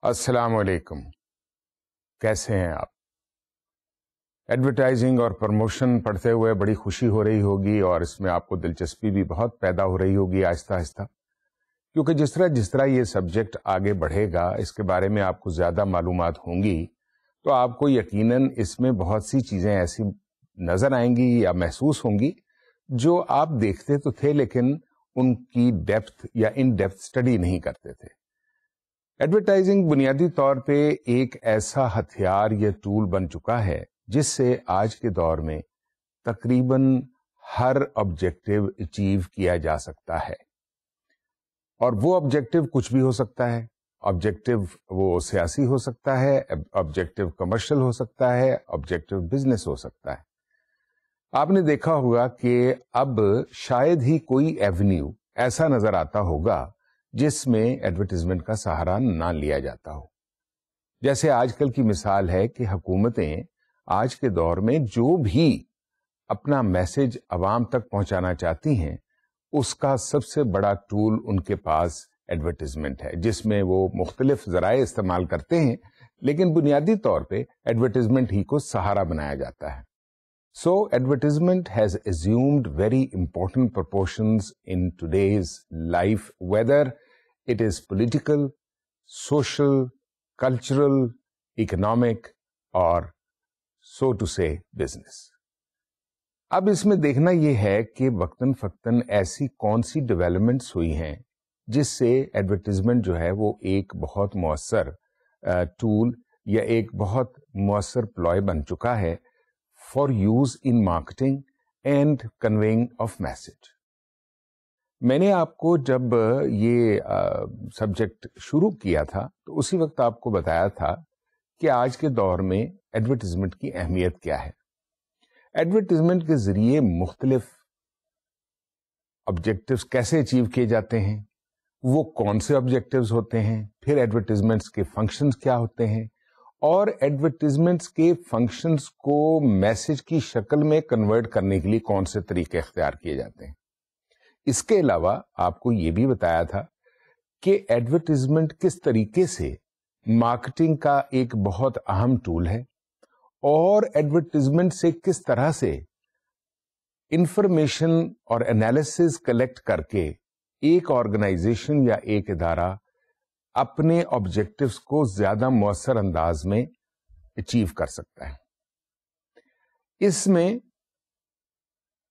السلام علیکم. کیسے ہیں آپ؟ ایڈورٹائزنگ اور پروموشن پڑھتے ہوئے بڑی خوشی ہو رہی ہوگی اور اس میں آپ کو دلچسپی بھی بہت پیدا ہو رہی ہوگی آہستہ آہستہ، کیونکہ جس طرح یہ سبجیکٹ آگے بڑھے گا، اس کے بارے میں آپ کو زیادہ معلومات ہوں گی تو آپ کو یقیناً اس میں بہت سی چیزیں ایسی نظر آئیں گی یا محسوس ہوں گی جو آپ دیکھتے تو تھے لیکن ان کی ڈیپتھ یا ان ڈیپتھ اسٹڈی نہیں کرتے تھے. ایڈورٹائزنگ بنیادی طور پہ ایک ایسا ہتھیار یا ٹول بن چکا ہے جس سے آج کے دور میں تقریباً ہر آبجیکٹو اچیو کیا جا سکتا ہے، اور وہ آبجیکٹو کچھ بھی ہو سکتا ہے. آبجیکٹو وہ سیاسی ہو سکتا ہے، آبجیکٹو کمرشل ہو سکتا ہے، آبجیکٹو بزنس ہو سکتا ہے. آپ نے دیکھا ہوگا کہ اب شاید ہی کوئی ایونیو ایسا نظر آتا ہوگا جس میں ایڈورٹائزمنٹ کا سہارا نہ لیا جاتا ہو. جیسے آج کل کی مثال ہے کہ حکومتیں آج کے دور میں جو بھی اپنا میسج عوام تک پہنچانا چاہتی ہیں اس کا سب سے بڑا ٹول ان کے پاس ایڈورٹائزمنٹ ہے، جس میں وہ مختلف ذرائع استعمال کرتے ہیں لیکن بنیادی طور پہ ایڈورٹائزمنٹ ہی کو سہارا بنایا جاتا ہے. So advertisement has assumed very important proportions in today's life, whether it is political, social, cultural, economic, or so to say business. اب اس میں دیکھنا یہ ہے کہ وقتاً فوقتاً ایسی کون سی ڈیولپمنٹس ہوئی ہیں جس سے ایڈورٹائزمنٹ جو ہے وہ ایک بہت مؤثر ٹول یا ایک بہت مؤثر پلوائے بن چکا ہے for use in marketing and conveying of message. میں نے آپ کو جب یہ سبجیکٹ شروع کیا تھا تو اسی وقت آپ کو بتایا تھا کہ آج کے دور میں ایڈورٹائزمنٹ کی اہمیت کیا ہے. ایڈورٹائزمنٹ کے ذریعے مختلف آبجیکٹیوز کیسے اچیو کیے جاتے ہیں، وہ کون سے آبجیکٹیوز ہوتے ہیں، پھر ایڈورٹائزمنٹس کے فنکشنز کیا ہوتے ہیں، اور ایڈورٹائزمنٹس کے فنکشنز کو میسج کی شکل میں کنورٹ کرنے کے لیے کون سے طریقے اختیار کیے جاتے ہیں. اس کے علاوہ آپ کو یہ بھی بتایا تھا کہ ایڈورٹائزمنٹ کس طریقے سے مارکیٹنگ کا ایک بہت اہم ٹول ہے، اور ایڈورٹائزمنٹ سے کس طرح سے انفارمیشن اور انالیسز کلیکٹ کر کے ایک آرگنائزیشن یا ایک ادارہ اپنے آبجیکٹیوز کو زیادہ مؤثر انداز میں اچیو کر سکتا ہے. اس میں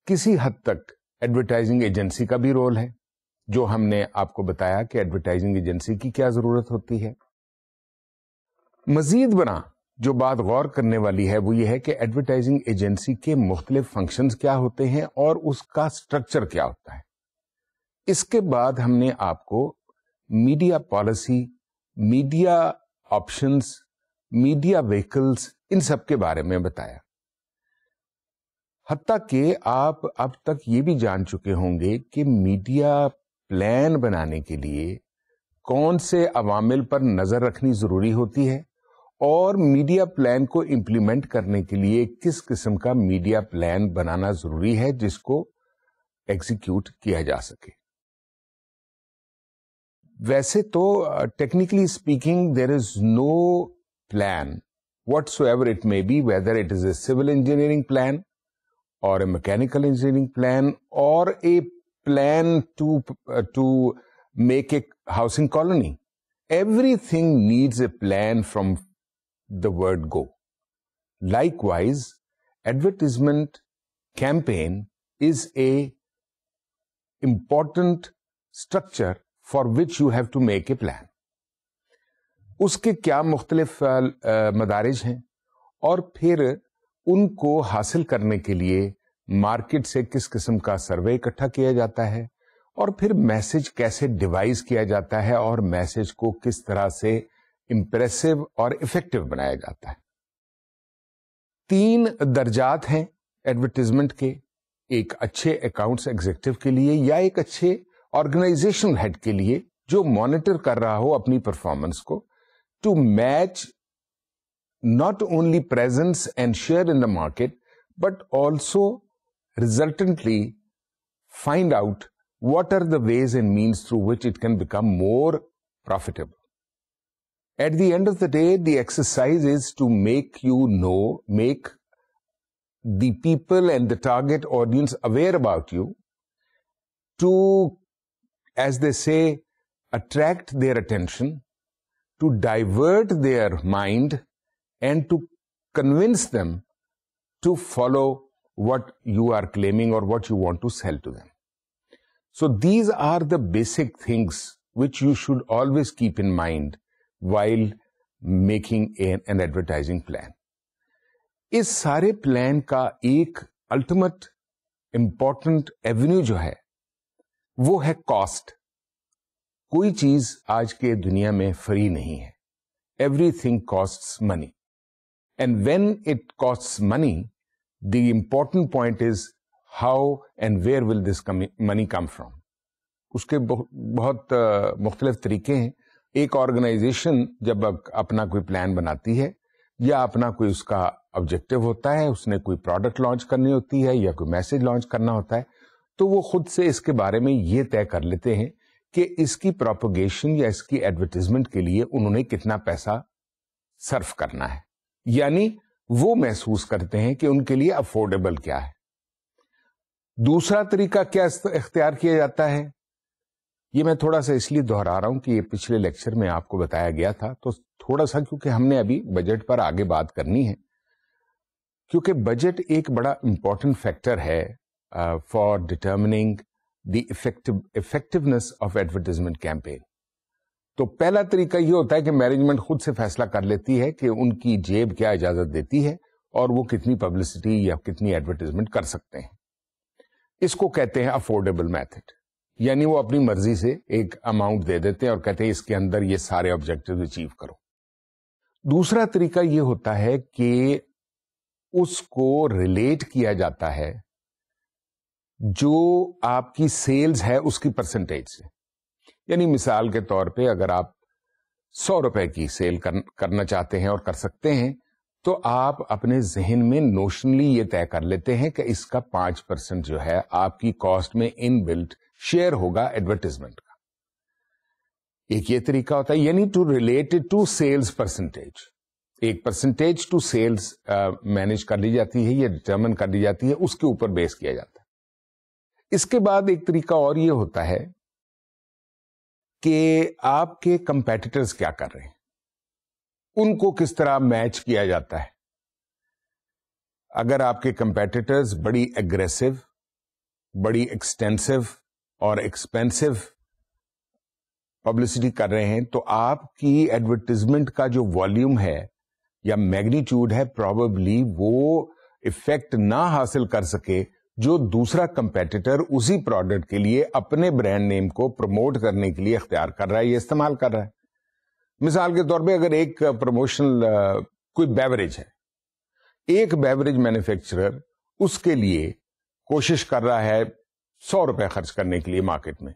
کسی حد تک ایڈورٹائزنگ ایجنسی کا بھی رول ہے، جو ہم نے آپ کو بتایا کہ ایڈورٹائزنگ ایجنسی کی کیا ضرورت ہوتی ہے. مزید برآں جو بات غور کرنے والی ہے وہ یہ ہے کہ ایڈورٹائزنگ ایجنسی کے مختلف فنکشنز کیا ہوتے ہیں اور اس کا سٹرکچر کیا ہوتا ہے. اس کے بعد ہم نے آپ کو media policy, media options, media vehicles, ان سب کے بارے میں بتایا. حتیٰ کہ آپ اب تک یہ بھی جان چکے ہوں گے کہ میڈیا پلان بنانے کے لیے کون سے عوامل پر نظر رکھنی ضروری ہوتی ہے، اور میڈیا پلان کو امپلیمنٹ کرنے کے لیے کس قسم کا میڈیا پلان بنانا ضروری ہے جس کو ایگزیکیوٹ کیا جا سکے. ویسے تو technically speaking there is no plan whatsoever it may be, whether it is a civil engineering plan or a mechanical engineering plan or a plan to make a housing colony. Everything needs a plan from the word go. Likewise, advertisement campaign is a important structure for which you have to make a plan. اس کے کیا مختلف مدارج ہیں، اور پھر ان کو حاصل کرنے کے لیے مارکیٹ سے کس قسم کا سروے اکٹھا کیا جاتا ہے، اور پھر میسج کیسے ڈیوائز کیا جاتا ہے اور میسج کو کس طرح سے امپریسو اور افیکٹو بنایا جاتا ہے. 3 درجات ہیں ایڈورٹائزمنٹ کے، ایک اچھے اکاؤنٹس ایگزیکٹو کے لیے یا ایک اچھے آرگنائزیشن ہیڈ کے لیے جو مانیٹر کر رہا ہو اپنی پرفارمنس کو، to match not only presence and share in the market but also resultantly find out what are the ways and means through which it can become more profitable. At the end of the day, the exercise is to make the people and the target audience aware about you, to, as they say, attract their attention, to divert their mind, and to convince them to follow what you are claiming or what you want to sell to them. So these are the basic things which you should always keep in mind while making an advertising plan. اس سارے plan کا ایک ultimate important avenue جو ہے وہ ہے cost. کوئی چیز آج کے دنیا میں فری نہیں ہے. Everything costs money, and when it costs money, the important point is how and where will this money come from. اس کے بہت مختلف طریقے ہیں. ایک آرگنائزیشن جب اپنا کوئی پلان بناتی ہے یا اپنا کوئی اس کا آبجیکٹو ہوتا ہے, اس نے کوئی پروڈکٹ لانچ کرنی ہوتی ہے یا کوئی میسج لانچ کرنا ہوتا ہے, تو وہ خود سے اس کے بارے میں یہ طے کر لیتے ہیں کہ اس کی پروپیگیشن یا اس کی ایڈورٹیزمنٹ کے لیے انہوں نے کتنا پیسہ صرف کرنا ہے. یعنی وہ محسوس کرتے ہیں کہ ان کے لیے افورڈیبل کیا ہے. دوسرا طریقہ کیا اختیار کیا جاتا ہے, یہ میں تھوڑا سا اس لیے دہرا رہا ہوں کہ یہ پچھلے لیکچر میں آپ کو بتایا گیا تھا, تو تھوڑا سا کیونکہ ہم نے ابھی بجٹ پر آگے بات کرنی ہے, کیونکہ بجٹ ایک بڑا امپورٹنٹ فیکٹر ہے for ڈٹرمننگ the effectiveness of advertisement campaign. تو پہلا طریقہ یہ ہوتا ہے کہ مینجمنٹ خود سے فیصلہ کر لیتی ہے کہ ان کی جیب کیا اجازت دیتی ہے اور وہ کتنی پبلسٹی یا کتنی ایڈورٹیزمنٹ کر سکتے ہیں. اس کو کہتے ہیں افورڈیبل میتھڈ. یعنی وہ اپنی مرضی سے ایک اماؤنٹ دے دیتے ہیں اور کہتے ہیں اس کے اندر یہ سارے آبجیکٹیو اچیو کرو. دوسرا طریقہ یہ ہوتا ہے کہ اس کو ریلیٹ کیا جاتا ہے جو آپ کی سیلز ہے اس کی پرسنٹیج سے. یعنی مثال کے طور پہ اگر آپ 100 روپے کی سیل کرنا چاہتے ہیں اور کر سکتے ہیں, تو آپ اپنے ذہن میں نوشنلی یہ طے کر لیتے ہیں کہ اس کا 5% جو ہے آپ کی کاسٹ میں ان بلٹ شیئر ہوگا ایڈورٹیزمنٹ کا. ایک یہ طریقہ ہوتا ہے, یعنی to related to sales percentage. ایک پرسنٹیج ٹو سیلز مینج کر لی جاتی ہے یا ڈٹرمن کر لی جاتی ہے, اس کے اوپر بیس کیا جاتا ہے. اس کے بعد ایک طریقہ اور یہ ہوتا ہے کہ آپ کے کمپیٹیٹرز کیا کر رہے ہیں, ان کو کس طرح میچ کیا جاتا ہے. اگر آپ کے کمپیٹیٹرز بڑی ایگریسو, بڑی ایکسٹینسو اور ایکسپینسو پبلسٹی کر رہے ہیں, تو آپ کی ایڈورٹیزمنٹ کا جو والیوم ہے یا میگنیٹیوڈ ہے, پروبیبلی وہ افیکٹ نہ حاصل کر سکے جو دوسرا کمپیٹیٹر اسی پروڈکٹ کے لیے اپنے برانڈ نیم کو پروموٹ کرنے کے لیے اختیار کر رہا ہے یا استعمال کر رہا ہے. مثال کے طور پہ اگر ایک پروموشنل کوئی بیوریج ہے, ایک بیوریج مینوفیکچرر اس کے لیے کوشش کر رہا ہے 100 روپے خرچ کرنے کے لیے مارکیٹ میں,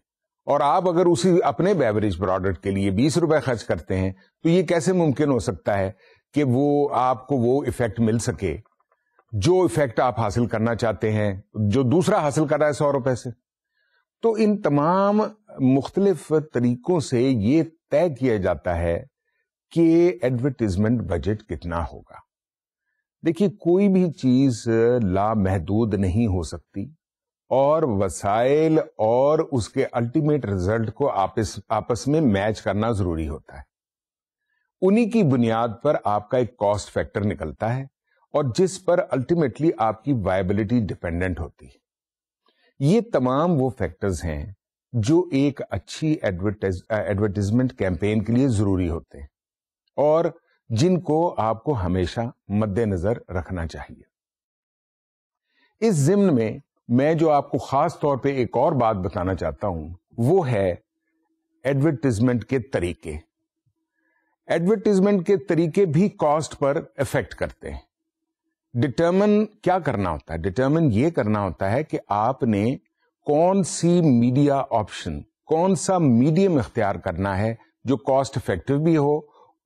اور آپ اگر اسی اپنے بیوریج پروڈکٹ کے لیے 20 روپے خرچ کرتے ہیں, تو یہ کیسے ممکن ہو سکتا ہے کہ وہ آپ کو وہ ایفیکٹ مل سکے جو ایفیکٹ آپ حاصل کرنا چاہتے ہیں جو دوسرا حاصل کر رہا ہے 100 روپے سے. تو ان تمام مختلف طریقوں سے یہ طے کیا جاتا ہے کہ ایڈورٹیزمنٹ بجٹ کتنا ہوگا. دیکھیے, کوئی بھی چیز لامحدود نہیں ہو سکتی, اور وسائل اور اس کے الٹیمیٹ رزلٹ کو آپس میں میچ کرنا ضروری ہوتا ہے. انہی کی بنیاد پر آپ کا ایک کاسٹ فیکٹر نکلتا ہے اور جس پر الٹیمیٹلی آپ کی وائبلٹی ڈپینڈنٹ ہوتی ہے. یہ تمام وہ فیکٹرز ہیں جو ایک اچھی ایڈورٹیزمنٹ کیمپین کے لیے ضروری ہوتے ہیں اور جن کو آپ کو ہمیشہ مد نظر رکھنا چاہیے. اس ضمن میں جو آپ کو خاص طور پہ ایک اور بات بتانا چاہتا ہوں وہ ہے ایڈورٹیزمنٹ کے طریقے. ایڈورٹیزمنٹ کے طریقے بھی کاسٹ پر افیکٹ کرتے ہیں. ڈٹرمن کیا کرنا ہوتا ہے؟ ڈٹرمن یہ کرنا ہوتا ہے کہ آپ نے کون سی میڈیا آپشن, کون سا میڈیم اختیار کرنا ہے جو کاسٹ افیکٹو بھی ہو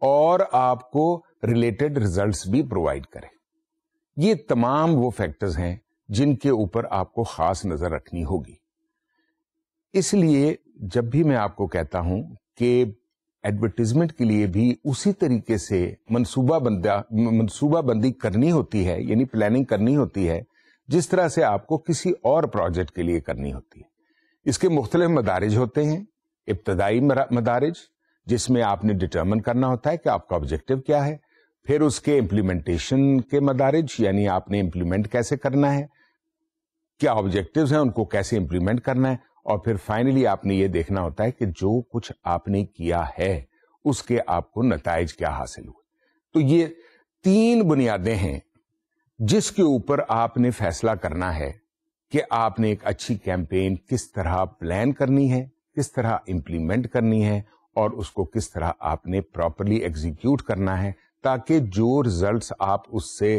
اور آپ کو ریلیٹڈ ریزلٹس بھی پرووائڈ کرے. یہ تمام وہ فیکٹرز ہیں جن کے اوپر آپ کو خاص نظر رکھنی ہوگی. اس لیے جب بھی میں آپ کو کہتا ہوں کہ ایڈورٹیزمنٹ کے لیے بھی اسی طریقے سے منصوبہ بندی کرنی ہوتی ہے، یعنی پلاننگ کرنی ہوتی ہے، جس طرح سے آپ کو کسی اور پروجیکٹ کے لیے کرنی ہوتی ہے. اس کے مختلف مدارج ہوتے ہیں. ابتدائی مدارج جس میں آپ نے ڈٹرمن کرنا ہوتا ہے کہ آپ کا آبجیکٹو کیا ہے، پھر اس کے امپلیمنٹیشن کے مدارج، یعنی آپ نے امپلیمنٹ کیسے کرنا ہے، کیا آبجیکٹوز ہیں ان کو کیسے امپلیمنٹ کرنا ہے، اور پھر فائنلی آپ نے یہ دیکھنا ہوتا ہے کہ جو کچھ آپ نے کیا ہے اس کے آپ کو نتائج کیا حاصل ہوئے. تو یہ 3 بنیادیں ہیں جس کے اوپر آپ نے فیصلہ کرنا ہے کہ آپ نے ایک اچھی کیمپین کس طرح پلان کرنی ہے، کس طرح امپلیمنٹ کرنی ہے، اور اس کو کس طرح آپ نے پراپرلی ایگزیکیوٹ کرنا ہے، تاکہ جو ریزلٹس آپ اس سے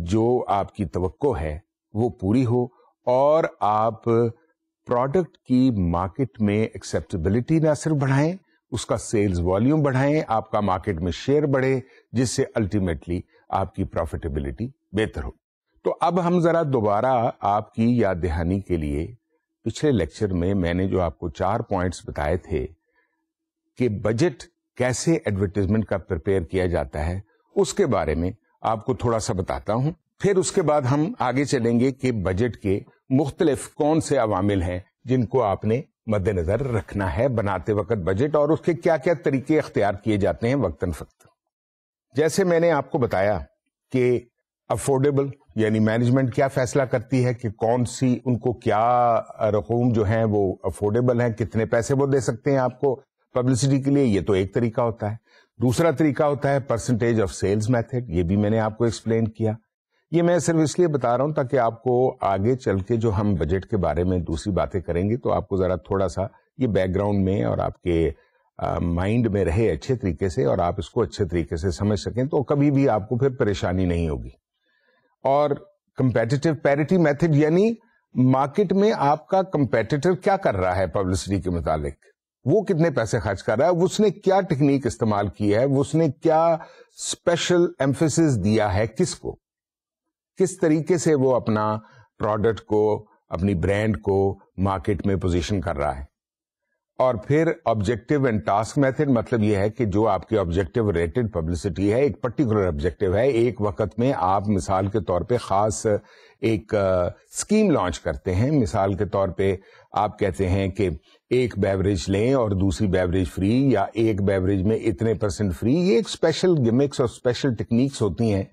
جو آپ کی توقع ہے وہ پوری ہو، اور آپ پروڈکٹ کی مارکیٹ میں ایکسیپٹیبلٹی نہ صرف بڑھائیں، اس کا سیلز والیوم بڑھائیں، آپ کا مارکیٹ میں شیئر بڑھے، جس سے الٹیمیٹلی آپ کی پروفیٹیبلٹی بہتر ہو. تو اب ہم ذرا دوبارہ آپ کی یاد دہانی کے لیے پچھلے لیکچر میں نے جو آپ کو 4 پوائنٹس بتائے تھے کہ بجٹ کیسے ایڈورٹیزمنٹ کا پریپیئر کیا جاتا ہے، اس کے بارے میں آپ کو تھوڑا سا بتاتا ہوں. پھر اس کے بعد ہم آگے چلیں گے کہ بجٹ کے مختلف کون سے عوامل ہیں جن کو آپ نے مد نظر رکھنا ہے بناتے وقت بجٹ، اور اس کے کیا کیا طریقے اختیار کیے جاتے ہیں وقتاً فوقتاً. جیسے میں نے آپ کو بتایا کہ افورڈیبل یعنی مینجمنٹ کیا فیصلہ کرتی ہے کہ کون سی ان کو کیا رقوم جو ہیں وہ افورڈیبل ہیں، کتنے پیسے وہ دے سکتے ہیں آپ کو پبلسٹی کے لیے. یہ تو ایک طریقہ ہوتا ہے. دوسرا طریقہ ہوتا ہے پرسنٹیج آف سیلز میتھڈ. یہ بھی میں نے آپ کو ایکسپلین کیا. یہ میں صرف اس لیے بتا رہا ہوں تاکہ آپ کو آگے چل کے جو ہم بجٹ کے بارے میں دوسری باتیں کریں گے تو آپ کو ذرا تھوڑا سا یہ بیک گراؤنڈ میں اور آپ کے مائنڈ میں رہے اچھے طریقے سے، اور آپ اس کو اچھے طریقے سے سمجھ سکیں، تو کبھی بھی آپ کو پھر پریشانی نہیں ہوگی. اور کمپیٹیٹو پیرٹی میتھڈ یعنی مارکیٹ میں آپ کا کمپیٹیٹر کیا کر رہا ہے پبلسٹی کے متعلق، وہ کتنے پیسے خرچ کر رہا ہے، اس نے کیا ٹیکنیک استعمال کی ہے، اس نے کیا اسپیشل ایمفیسس دیا ہے، کس طریقے سے وہ اپنا پروڈکٹ کو، اپنی برانڈ کو مارکیٹ میں پوزیشن کر رہا ہے. اور پھر آبجیکٹو اینڈ ٹاسک میتھڈ، مطلب یہ ہے کہ جو آپ کی آبجیکٹو ریٹڈ پبلسٹی ہے، ایک پرٹیکولر آبجیکٹو ہے، ایک وقت میں آپ مثال کے طور پہ خاص ایک اسکیم لانچ کرتے ہیں. مثال کے طور پہ آپ کہتے ہیں کہ ایک بیوریج لیں اور دوسری بیوریج فری، یا ایک بیوریج میں اتنے % فری. یہ ایک اسپیشل گمکس اور اسپیشل ٹیکنیکس ہوتی ہیں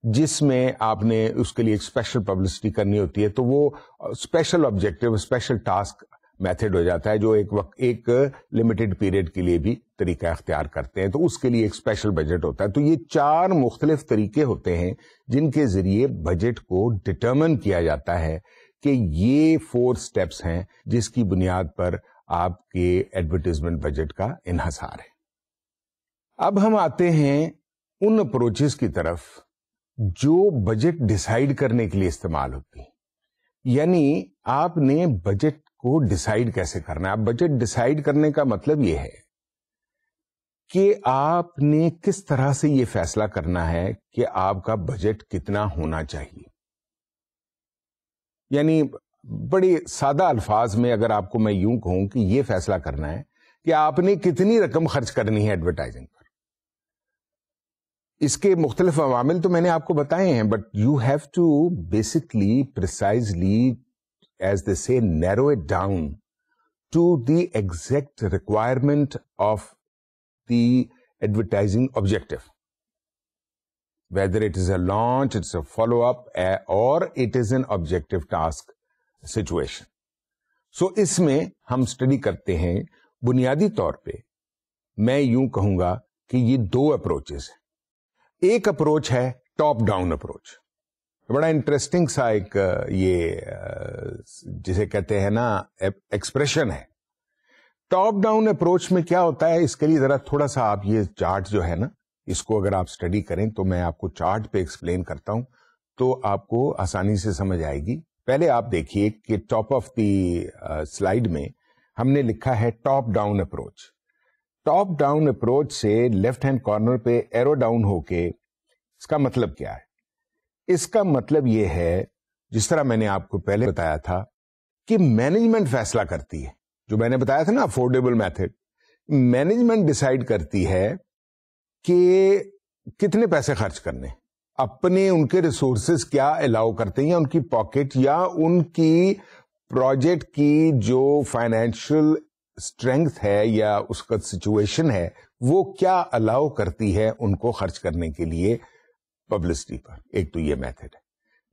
جس میں آپ نے اس کے لیے ایک اسپیشل پبلسٹی کرنی ہوتی ہے. تو وہ special objective, special task method ہو جاتا ہے جو ایک لمیٹڈ پیریڈ کے لیے بھی طریقہ اختیار کرتے ہیں. تو اس کے لیے ایک اسپیشل بجٹ ہوتا ہے. تو یہ 4 مختلف طریقے ہوتے ہیں جن کے ذریعے بجٹ کو ڈٹرمن کیا جاتا ہے کہ یہ 4 سٹیپس ہیں جس کی بنیاد پر آپ کے ایڈورٹیزمنٹ بجٹ کا انحصار ہے. اب ہم آتے ہیں ان اپروچز کی طرف جو بجٹ ڈیسائیڈ کرنے کے لیے استعمال ہوتی ہیں. یعنی آپ نے بجٹ کو ڈیسائیڈ کیسے کرنا ہے. اب بجٹ ڈیسائیڈ کرنے کا مطلب یہ ہے کہ آپ نے کس طرح سے یہ فیصلہ کرنا ہے کہ آپ کا بجٹ کتنا ہونا چاہیے. یعنی بڑی سادہ الفاظ میں اگر آپ کو میں یوں کہوں کہ یہ فیصلہ کرنا ہے کہ آپ نے کتنی رقم خرچ کرنی ہے ایڈورٹائزنگ پر. اس کے مختلف عوامل تو میں نے آپ کو بتائے ہیں، but you have to basically precisely as they say narrow it down to the exact requirement of the advertising objective, whether it is a launch, it's a follow-up, or it is an objective task situation. So اس میں ہم study کرتے ہیں بنیادی طور پہ میں یوں کہوں گا کہ یہ 2 اپروچز ہیں. ایک اپروچ ہے ٹاپ ڈاؤن اپروچ. بڑا انٹرسٹنگ سا ایک یہ جسے کہتے ہیں نا ایکسپریشن ہے. ٹاپ ڈاؤن اپروچ میں کیا ہوتا ہے، اس کے لیے ذرا تھوڑا سا آپ یہ چارٹ جو ہے نا اس کو اگر آپ اسٹڈی کریں تو میں آپ کو چارٹ پہ ایکسپلین کرتا ہوں تو آپ کو آسانی سے سمجھ آئے گی. پہلے آپ دیکھیے کہ ٹاپ آف دی سلائیڈ میں ہم نے لکھا ہے top down approach. Top down approach سے لیفٹ ہینڈ کارنر پہ ایرو ڈاؤن ہو کے اس کا مطلب کیا ہے؟ اس کا مطلب یہ ہے، جس طرح میں نے آپ کو پہلے بتایا تھا کہ مینجمنٹ فیصلہ کرتی ہے. جو میں نے بتایا تھا نا افورڈیبل میتھڈ، مینجمنٹ ڈسائڈ کرتی ہے کہ کتنے پیسے خرچ کرنے, اپنے ان کے ریسورسز کیا الاؤ کرتے ہیں, یا ان کی پاکٹ یا ان کی پروجیکٹ کی جو فائنینشیل اسٹرینگتھ ہے یا اس کا سچویشن ہے وہ کیا الاؤ کرتی ہے ان کو خرچ کرنے کے لیے پبلسٹی پر. ایک تو یہ میتھڈ ہے.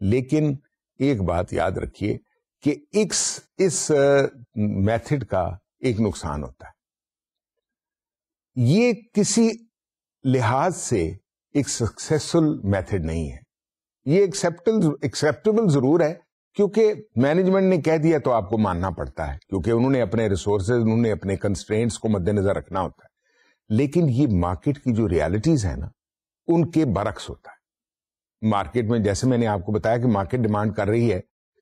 لیکن ایک بات یاد رکھیے کہ اس میتھڈ کا ایک نقصان ہوتا ہے. یہ کسی لحاظ سے ایک سکسیسفل میتھڈ نہیں ہے. یہ ایکسیپٹیبل ضرور ہے کیونکہ مینجمنٹ نے کہہ دیا تو آپ کو ماننا پڑتا ہے, کیونکہ انہوں نے اپنے ریسورسز, انہوں نے اپنے کنسٹرینٹس کو مد نظر رکھنا ہوتا ہے. لیکن یہ مارکیٹ کی جو ریالٹیز ہیں نا ان کے برعکس ہوتا ہے. مارکیٹ میں جیسے میں نے آپ کو بتایا کہ مارکیٹ ڈیمانڈ کر رہی ہے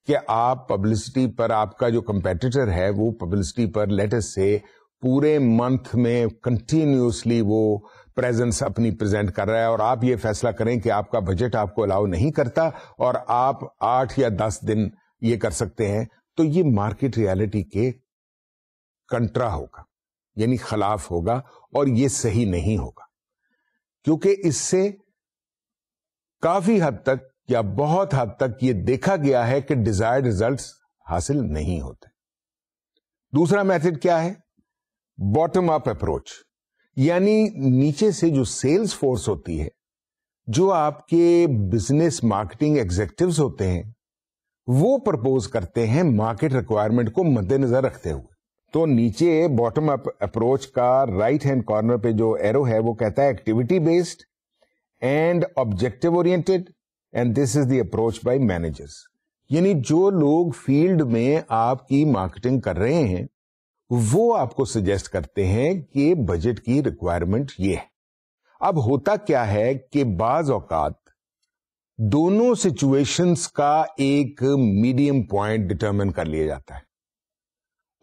کہ آپ پبلسٹی پر, آپ کا جو کمپیٹیٹر ہے وہ پبلسٹی پر لیٹس سے پورے منتھ میں کنٹینیوسلی وہ پریزنس اپنی پریزنٹ کر رہا ہے, اور آپ یہ فیصلہ کریں کہ آپ کا بجٹ آپ کو الاؤ نہیں کرتا اور آپ 8 یا 10 دن یہ کر سکتے ہیں, تو یہ مارکیٹ ریالٹی کے کنٹرا ہوگا, یعنی خلاف ہوگا, اور یہ صحیح نہیں ہوگا. کیونکہ اس سے کافی حد تک یا بہت حد تک یہ دیکھا گیا ہے کہ ڈیزائرڈ ریزلٹس حاصل نہیں ہوتے. دوسرا میتھڈ کیا ہے؟ باٹم اپ اپروچ, یعنی نیچے سے جو سیلز فورس ہوتی ہے, جو آپ کے بزنس مارکیٹنگ ایگزیکٹوز ہوتے ہیں, وہ پرپوز کرتے ہیں مارکیٹ ریکوائرمنٹ کو مد نظر رکھتے ہوئے. تو نیچے باٹم اپ اپروچ کا رائٹ ہینڈ کارنر پہ جو ایرو ہے وہ کہتا ہے activity based and objective oriented and this is the approach by managers. یعنی جو لوگ فیلڈ میں آپ کی مارکیٹنگ کر رہے ہیں وہ آپ کو سجیسٹ کرتے ہیں کہ بجٹ کی ریکوائرمنٹ یہ ہے. اب ہوتا کیا ہے کہ بعض اوقات دونوں سچویشنز کا ایک میڈیم پوائنٹ ڈٹرمن کر لیا جاتا ہے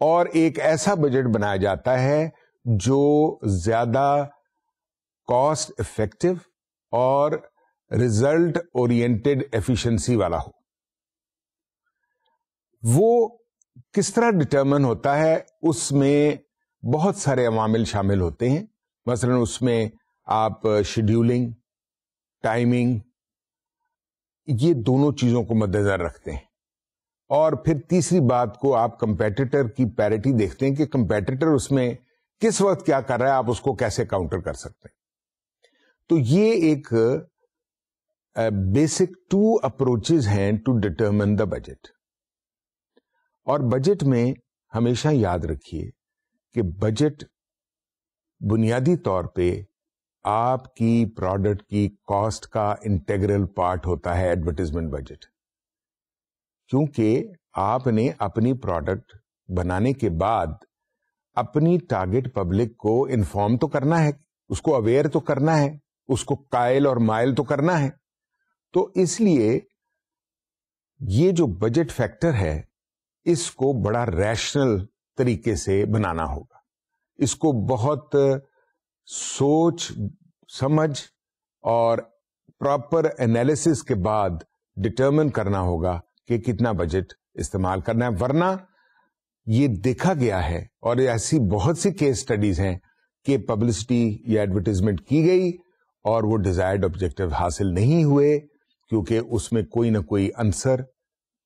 اور ایک ایسا بجٹ بنایا جاتا ہے جو زیادہ کاسٹ افیکٹو اور ریزلٹ اورینٹڈ ایفیشنسی والا ہو. وہ کس طرح ڈٹرمن ہوتا ہے؟ اس میں بہت سارے عوامل شامل ہوتے ہیں. مثلا اس میں آپ شیڈیولنگ, ٹائمنگ, یہ دونوں چیزوں کو مد نظر رکھتے ہیں. اور پھر تیسری بات کو آپ کمپیٹیٹر کی پیرٹی دیکھتے ہیں کہ کمپیٹیٹر اس میں کس وقت کیا کر رہا ہے, آپ اس کو کیسے کاؤنٹر کر سکتے ہیں. تو یہ ایک بیسک 2 اپروچز ہیں ٹو ڈٹرمن دا بجٹ. اور بجٹ میں ہمیشہ یاد رکھیے کہ بجٹ بنیادی طور پہ آپ کی پروڈکٹ کی کاسٹ کا انٹیگرل پارٹ ہوتا ہے ایڈورٹائزمنٹ بجٹ. کیونکہ آپ نے اپنی پروڈکٹ بنانے کے بعد اپنی ٹارگٹ پبلک کو انفارم تو کرنا ہے, اس کو اویئر تو کرنا ہے, اس کو قائل اور مائل تو کرنا ہے. تو اس لیے یہ جو بجٹ فیکٹر ہے اس کو بڑا ریشنل طریقے سے بنانا ہوگا. اس کو بہت سوچ سمجھ اور پراپر انالیسس کے بعد ڈٹرمن کرنا ہوگا کہ کتنا بجٹ استعمال کرنا ہے. ورنہ یہ دیکھا گیا ہے اور ایسی بہت سی کیس سٹڈیز ہیں کہ پبلسٹی یا ایڈورٹائزمنٹ کی گئی اور وہ ڈیزائرڈ آبجیکٹو حاصل نہیں ہوئے کیونکہ اس میں کوئی نہ کوئی عنصر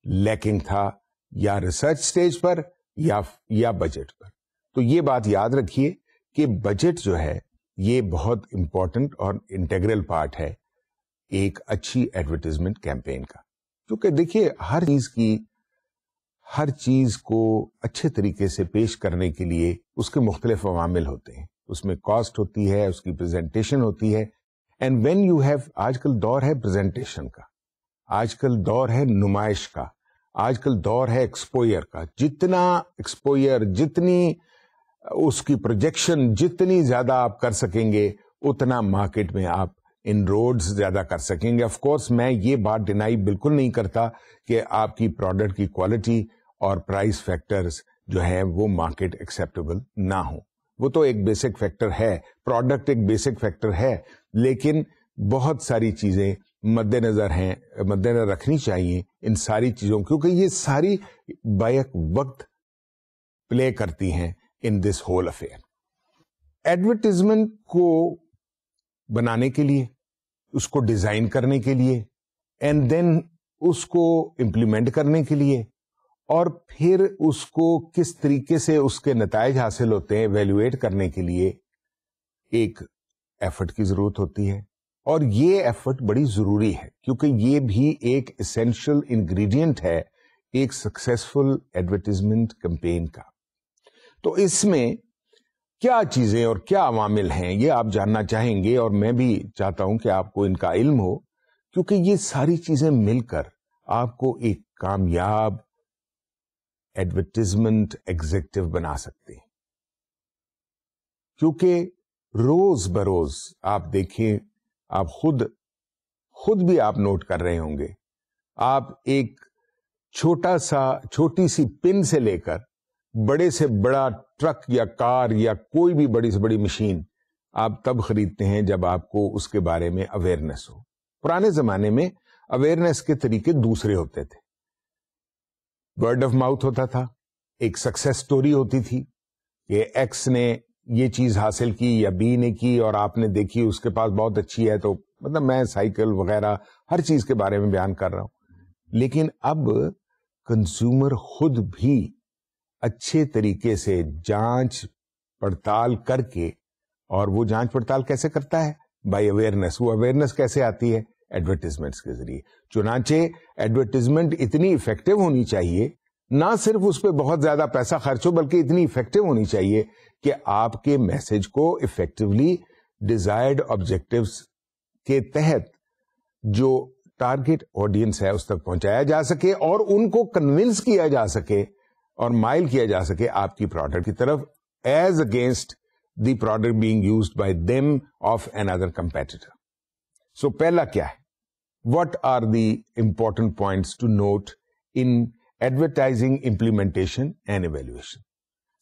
لیکنگ تھا, یا ریسرچ سٹیج پر یا بجٹ پر. تو یہ بات یاد رکھیے کہ بجٹ جو ہے یہ بہت امپورٹنٹ اور انٹیگرل پارٹ ہے ایک اچھی ایڈورٹائزمنٹ کیمپین کا. کیونکہ دیکھیے ہر چیز کو اچھے طریقے سے پیش کرنے کے لیے اس کے مختلف عوامل ہوتے ہیں. اس میں کاسٹ ہوتی ہے, اس کی پریزنٹیشن ہوتی ہے, اینڈ وین یو ہیو, آج کل دور ہے پریزنٹیشن کا, آج کل دور ہے نمائش کا, آج کل دور ہے ایکسپوئر کا. جتنا ایکسپوئر, جتنی اس کی پروجیکشن جتنی زیادہ آپ کر سکیں گے اتنا مارکیٹ میں آپ ان روڈز زیادہ کر سکیں گے. آف کورس میں یہ بات ڈینائی بالکل نہیں کرتا کہ آپ کی پروڈکٹ کی کوالٹی اور پرائس فیکٹرز جو ہیں وہ مارکیٹ ایکسیپٹیبل نہ ہوں. وہ تو ایک بیسک فیکٹر ہے, پروڈکٹ ایک بیسک فیکٹر ہے, لیکن بہت ساری چیزیں مد نظر رکھنی چاہیے ان ساری چیزوں, کیونکہ یہ ساری بیک وقت پلے کرتی ہیں ان دس ہول افیئر. ایڈورٹیزمنٹ کو بنانے کے لیے, اس کو ڈیزائن کرنے کے لیے, اینڈ دین اس کو امپلیمنٹ کرنے کے لیے, اور پھر اس کو کس طریقے سے اس کے نتائج حاصل ہوتے ہیں ایویلویٹ کرنے کے لیے ایک ایفرٹ کی ضرورت ہوتی ہے. اور یہ ایفرٹ بڑی ضروری ہے کیونکہ یہ بھی ایک اسینشل انگریڈینٹ ہے ایک سکسیسفل ایڈورٹیزمنٹ کمپین کا. تو اس میں کیا چیزیں اور کیا عوامل ہیں یہ آپ جاننا چاہیں گے, اور میں بھی چاہتا ہوں کہ آپ کو ان کا علم ہو, کیونکہ یہ ساری چیزیں مل کر آپ کو ایک کامیاب ایڈورٹیزمنٹ ایگزیکٹو بنا سکتے ہیں. کیونکہ روز بروز آپ دیکھیں, آپ خود بھی آپ نوٹ کر رہے ہوں گے, آپ ایک چھوٹی سی پن سے لے کر بڑے سے بڑا ٹرک یا کار یا کوئی بھی بڑی سے بڑی مشین آپ تب خریدتے ہیں جب آپ کو اس کے بارے میں اویئرنیس ہو. پرانے زمانے میں اویئرنیس کے طریقے دوسرے ہوتے تھے. ورڈ آف ماؤتھ ہوتا تھا, ایک سکسیس سٹوری ہوتی تھی کہ ایکس نے یہ چیز حاصل کی یا بی نے کی اور آپ نے دیکھی اس کے پاس بہت اچھی ہے, تو مطلب میں سائیکل وغیرہ ہر چیز کے بارے میں بیان کر رہا ہوں. لیکن اب کنزیومر خود بھی اچھے طریقے سے جانچ پڑتال کر کے, اور وہ جانچ پڑتال کیسے کرتا ہے؟ By awareness. وہ اویئرنیس کیسے آتی ہے؟ ایڈورٹیزمنٹس کے ذریعے. چنانچہ ایڈورٹیزمنٹ اتنی افیکٹو ہونی چاہیے, نہ صرف اس پہ بہت زیادہ پیسہ خرچ ہو, بلکہ اتنی افیکٹو ہونی چاہیے کہ آپ کے میسج کو افیکٹولی ڈیزائرڈ آبجیکٹیوز کے تحت جو ٹارگٹ آڈینس ہے اس تک پہنچایا جا سکے, اور ان کو کنونس کیا جا سکے اور مائل کیا جا سکے آپ کی پروڈکٹ کی طرف, as against the product being used by them of another competitor. So پہلا کیا ہے؟ What are the important points to note in advertising implementation and evaluation.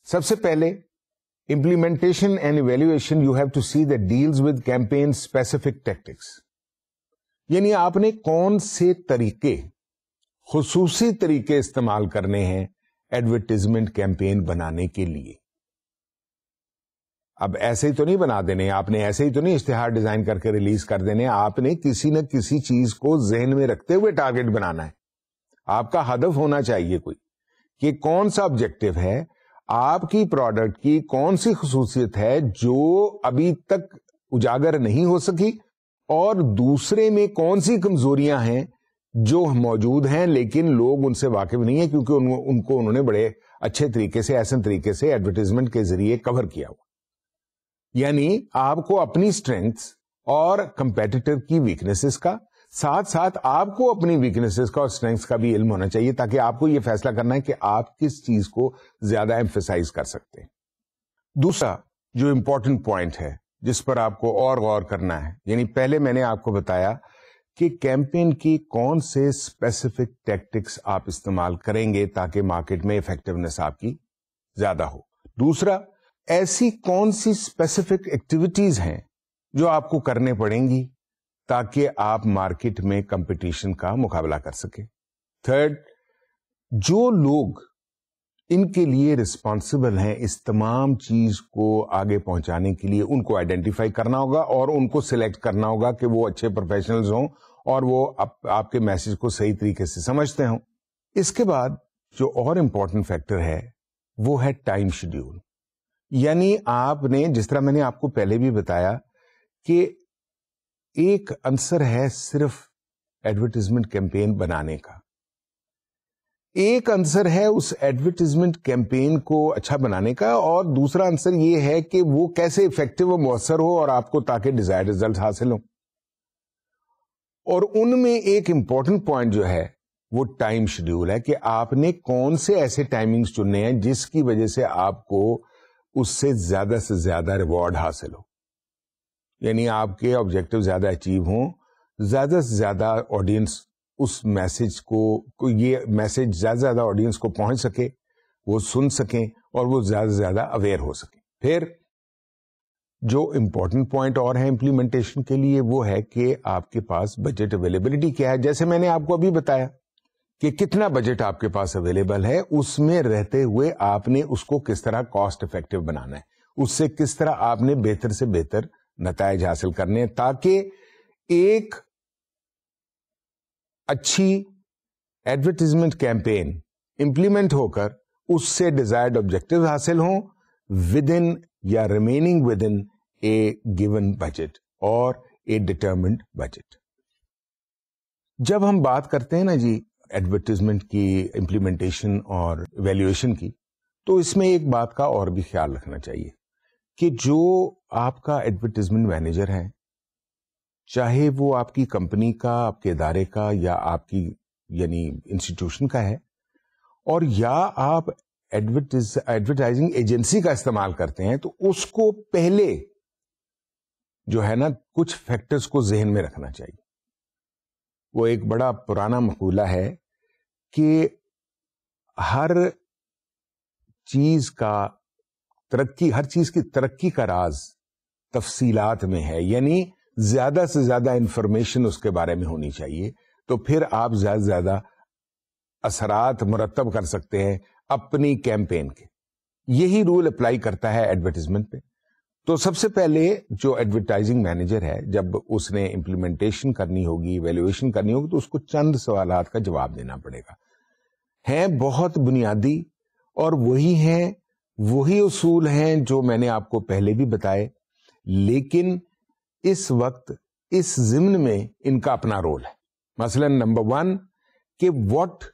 سب سے پہلے implementation and evaluation you have to see that deals with campaign specific tactics. یعنی آپ نے کون سے طریقے, خصوصی طریقے استعمال کرنے ہیں ایڈورٹیزمنٹ کیمپین بنانے کے لیے. اب ایسے ہی تو نہیں بنا دینے, آپ نے ایسے ہی تو نہیں اشتہار ڈیزائن کر کے ریلیز کر دینے, آپ نے کسی نہ کسی چیز کو ذہن میں رکھتے ہوئے ٹارگٹ بنانا ہے. آپ کا ہدف ہونا چاہیے کوئی کہ کون سا آبجیکٹو ہے, آپ کی پروڈکٹ کی کون سی خصوصیت ہے جو ابھی تک اجاگر نہیں ہو سکی, اور دوسرے میں کون سی کمزوریاں ہیں جو موجود ہیں لیکن لوگ ان سے واقف نہیں ہیں کیونکہ ان کو انہوں نے بڑے اچھے طریقے سے, ایسے طریقے سے ایڈورٹیزمنٹ کے ذریعے کور کیا ہوا. یعنی آپ کو اپنی اسٹرینگتھس اور کمپیٹیٹر کی ویکنیسز کا, ساتھ ساتھ آپ کو اپنی ویکنیسز کا اور اسٹرینگس کا بھی علم ہونا چاہیے, تاکہ آپ کو یہ فیصلہ کرنا ہے کہ آپ کس چیز کو زیادہ ایمفیسائز کر سکتے ہیں. دوسرا جو امپورٹنٹ پوائنٹ ہے جس پر آپ کو اور غور کرنا ہے, یعنی پہلے میں نے آپ کو بتایا کہ کیمپین کی کون سے اسپیسیفک ٹیکٹکس آپ استعمال کریں گے تاکہ مارکیٹ میں افیکٹونیس آپ کی زیادہ ہو. دوسرا, ایسی کون سی اسپیسیفک ایکٹیویٹیز ہیں جو آپ کو کرنے پڑیں گی تاکہ آپ مارکیٹ میں کمپٹیشن کا مقابلہ کر سکیں. تھرڈ, جو لوگ ان کے لیے رسپانسبل ہیں اس تمام چیز کو آگے پہنچانے کے لیے, ان کو آئیڈینٹیفائی کرنا ہوگا اور ان کو سلیکٹ کرنا ہوگا کہ وہ اچھے پروفیشنلز ہوں اور وہ آپ کے میسج کو صحیح طریقے سے سمجھتے ہوں. اس کے بعد جو اور امپورٹنٹ فیکٹر ہے وہ ہے ٹائم شیڈیول. یعنی آپ نے, جس طرح میں نے آپ کو پہلے بھی بتایا کہ ایک عنصر ہے صرف ایڈورٹیزمنٹ کیمپین بنانے کا, ایک عنصر ہے اس ایڈورٹیزمنٹ کیمپین کو اچھا بنانے کا, اور دوسرا عنصر یہ ہے کہ وہ کیسے افیکٹو و مؤثر ہو اور آپ کو تاکہ ڈیزائرڈ ریزلٹ حاصل ہو. اور ان میں ایک امپورٹنٹ پوائنٹ جو ہے وہ ٹائم شیڈیول ہے کہ آپ نے کون سے ایسے ٹائمنگز چننے ہیں جس کی وجہ سے آپ کو اس سے زیادہ ریوارڈ حاصل ہو. یعنی آپ کے آبجیکٹو زیادہ اچیو ہوں, زیادہ سے زیادہ آڈینس اس میسج کو یہ میسج زیادہ آڈینس کو پہنچ سکے, وہ سن سکیں اور وہ زیادہ سے زیادہ اویئر ہو سکیں. پھر جو امپورٹنٹ پوائنٹ اور ہے امپلیمنٹیشن کے لیے وہ ہے کہ آپ کے پاس بجٹ اویلیبلٹی کیا ہے. جیسے میں نے آپ کو ابھی بتایا کہ کتنا بجٹ آپ کے پاس اویلیبل ہے, اس میں رہتے ہوئے آپ نے اس کو کس طرح کاسٹ افیکٹو بنانا ہے, اس سے کس طرح آپ نے بہتر سے بہتر نتائج حاصل کرنے ہیں تاکہ ایک اچھی ایڈورٹیزمنٹ کیمپین امپلیمنٹ ہو کر اس سے ڈیزائرڈ آبجیکٹو حاصل ہوں ود ان یا remaining with in a given budget اور اے ڈٹرمنڈ بجٹ. جب ہم بات کرتے ہیں نا جی ایڈورٹیزمنٹ کی امپلیمنٹیشن اور ایویلیویشن کی, تو اس میں ایک بات کا اور بھی خیال رکھنا چاہیے کہ جو آپ کا ایڈورٹیزمنٹ مینیجر ہے, چاہے وہ آپ کی کمپنی کا, آپ کے ادارے کا, یا آپ کی یعنی انسٹیٹیوشن کا ہے, اور یا آپ ایڈورٹائزنگ ایجنسی کا استعمال کرتے ہیں, تو اس کو پہلے جو ہے نا کچھ فیکٹرز کو ذہن میں رکھنا چاہیے. وہ ایک بڑا پرانا مقولہ ہے کہ ہر چیز کی ترقی کا راز تفصیلات میں ہے, یعنی زیادہ سے زیادہ انفارمیشن اس کے بارے میں ہونی چاہیے, تو پھر آپ زیادہ سے زیادہ اثرات مرتب کر سکتے ہیں اپنی کیمپین کے. یہی رول اپلائی کرتا ہے ایڈورٹیزمنٹ پہ. تو سب سے پہلے جو ایڈورٹائزنگ مینیجر ہے, جب اس نے امپلیمنٹیشن کرنی ہوگی, ایویلیویشن کرنی ہوگی, تو اس کو چند سوالات کا جواب دینا پڑے گا. ہیں بہت بنیادی, اور وہی اصول ہیں جو میں نے آپ کو پہلے بھی بتائے, لیکن اس وقت اس ضمن میں ان کا اپنا رول ہے. مثلا نمبر 1 کہ what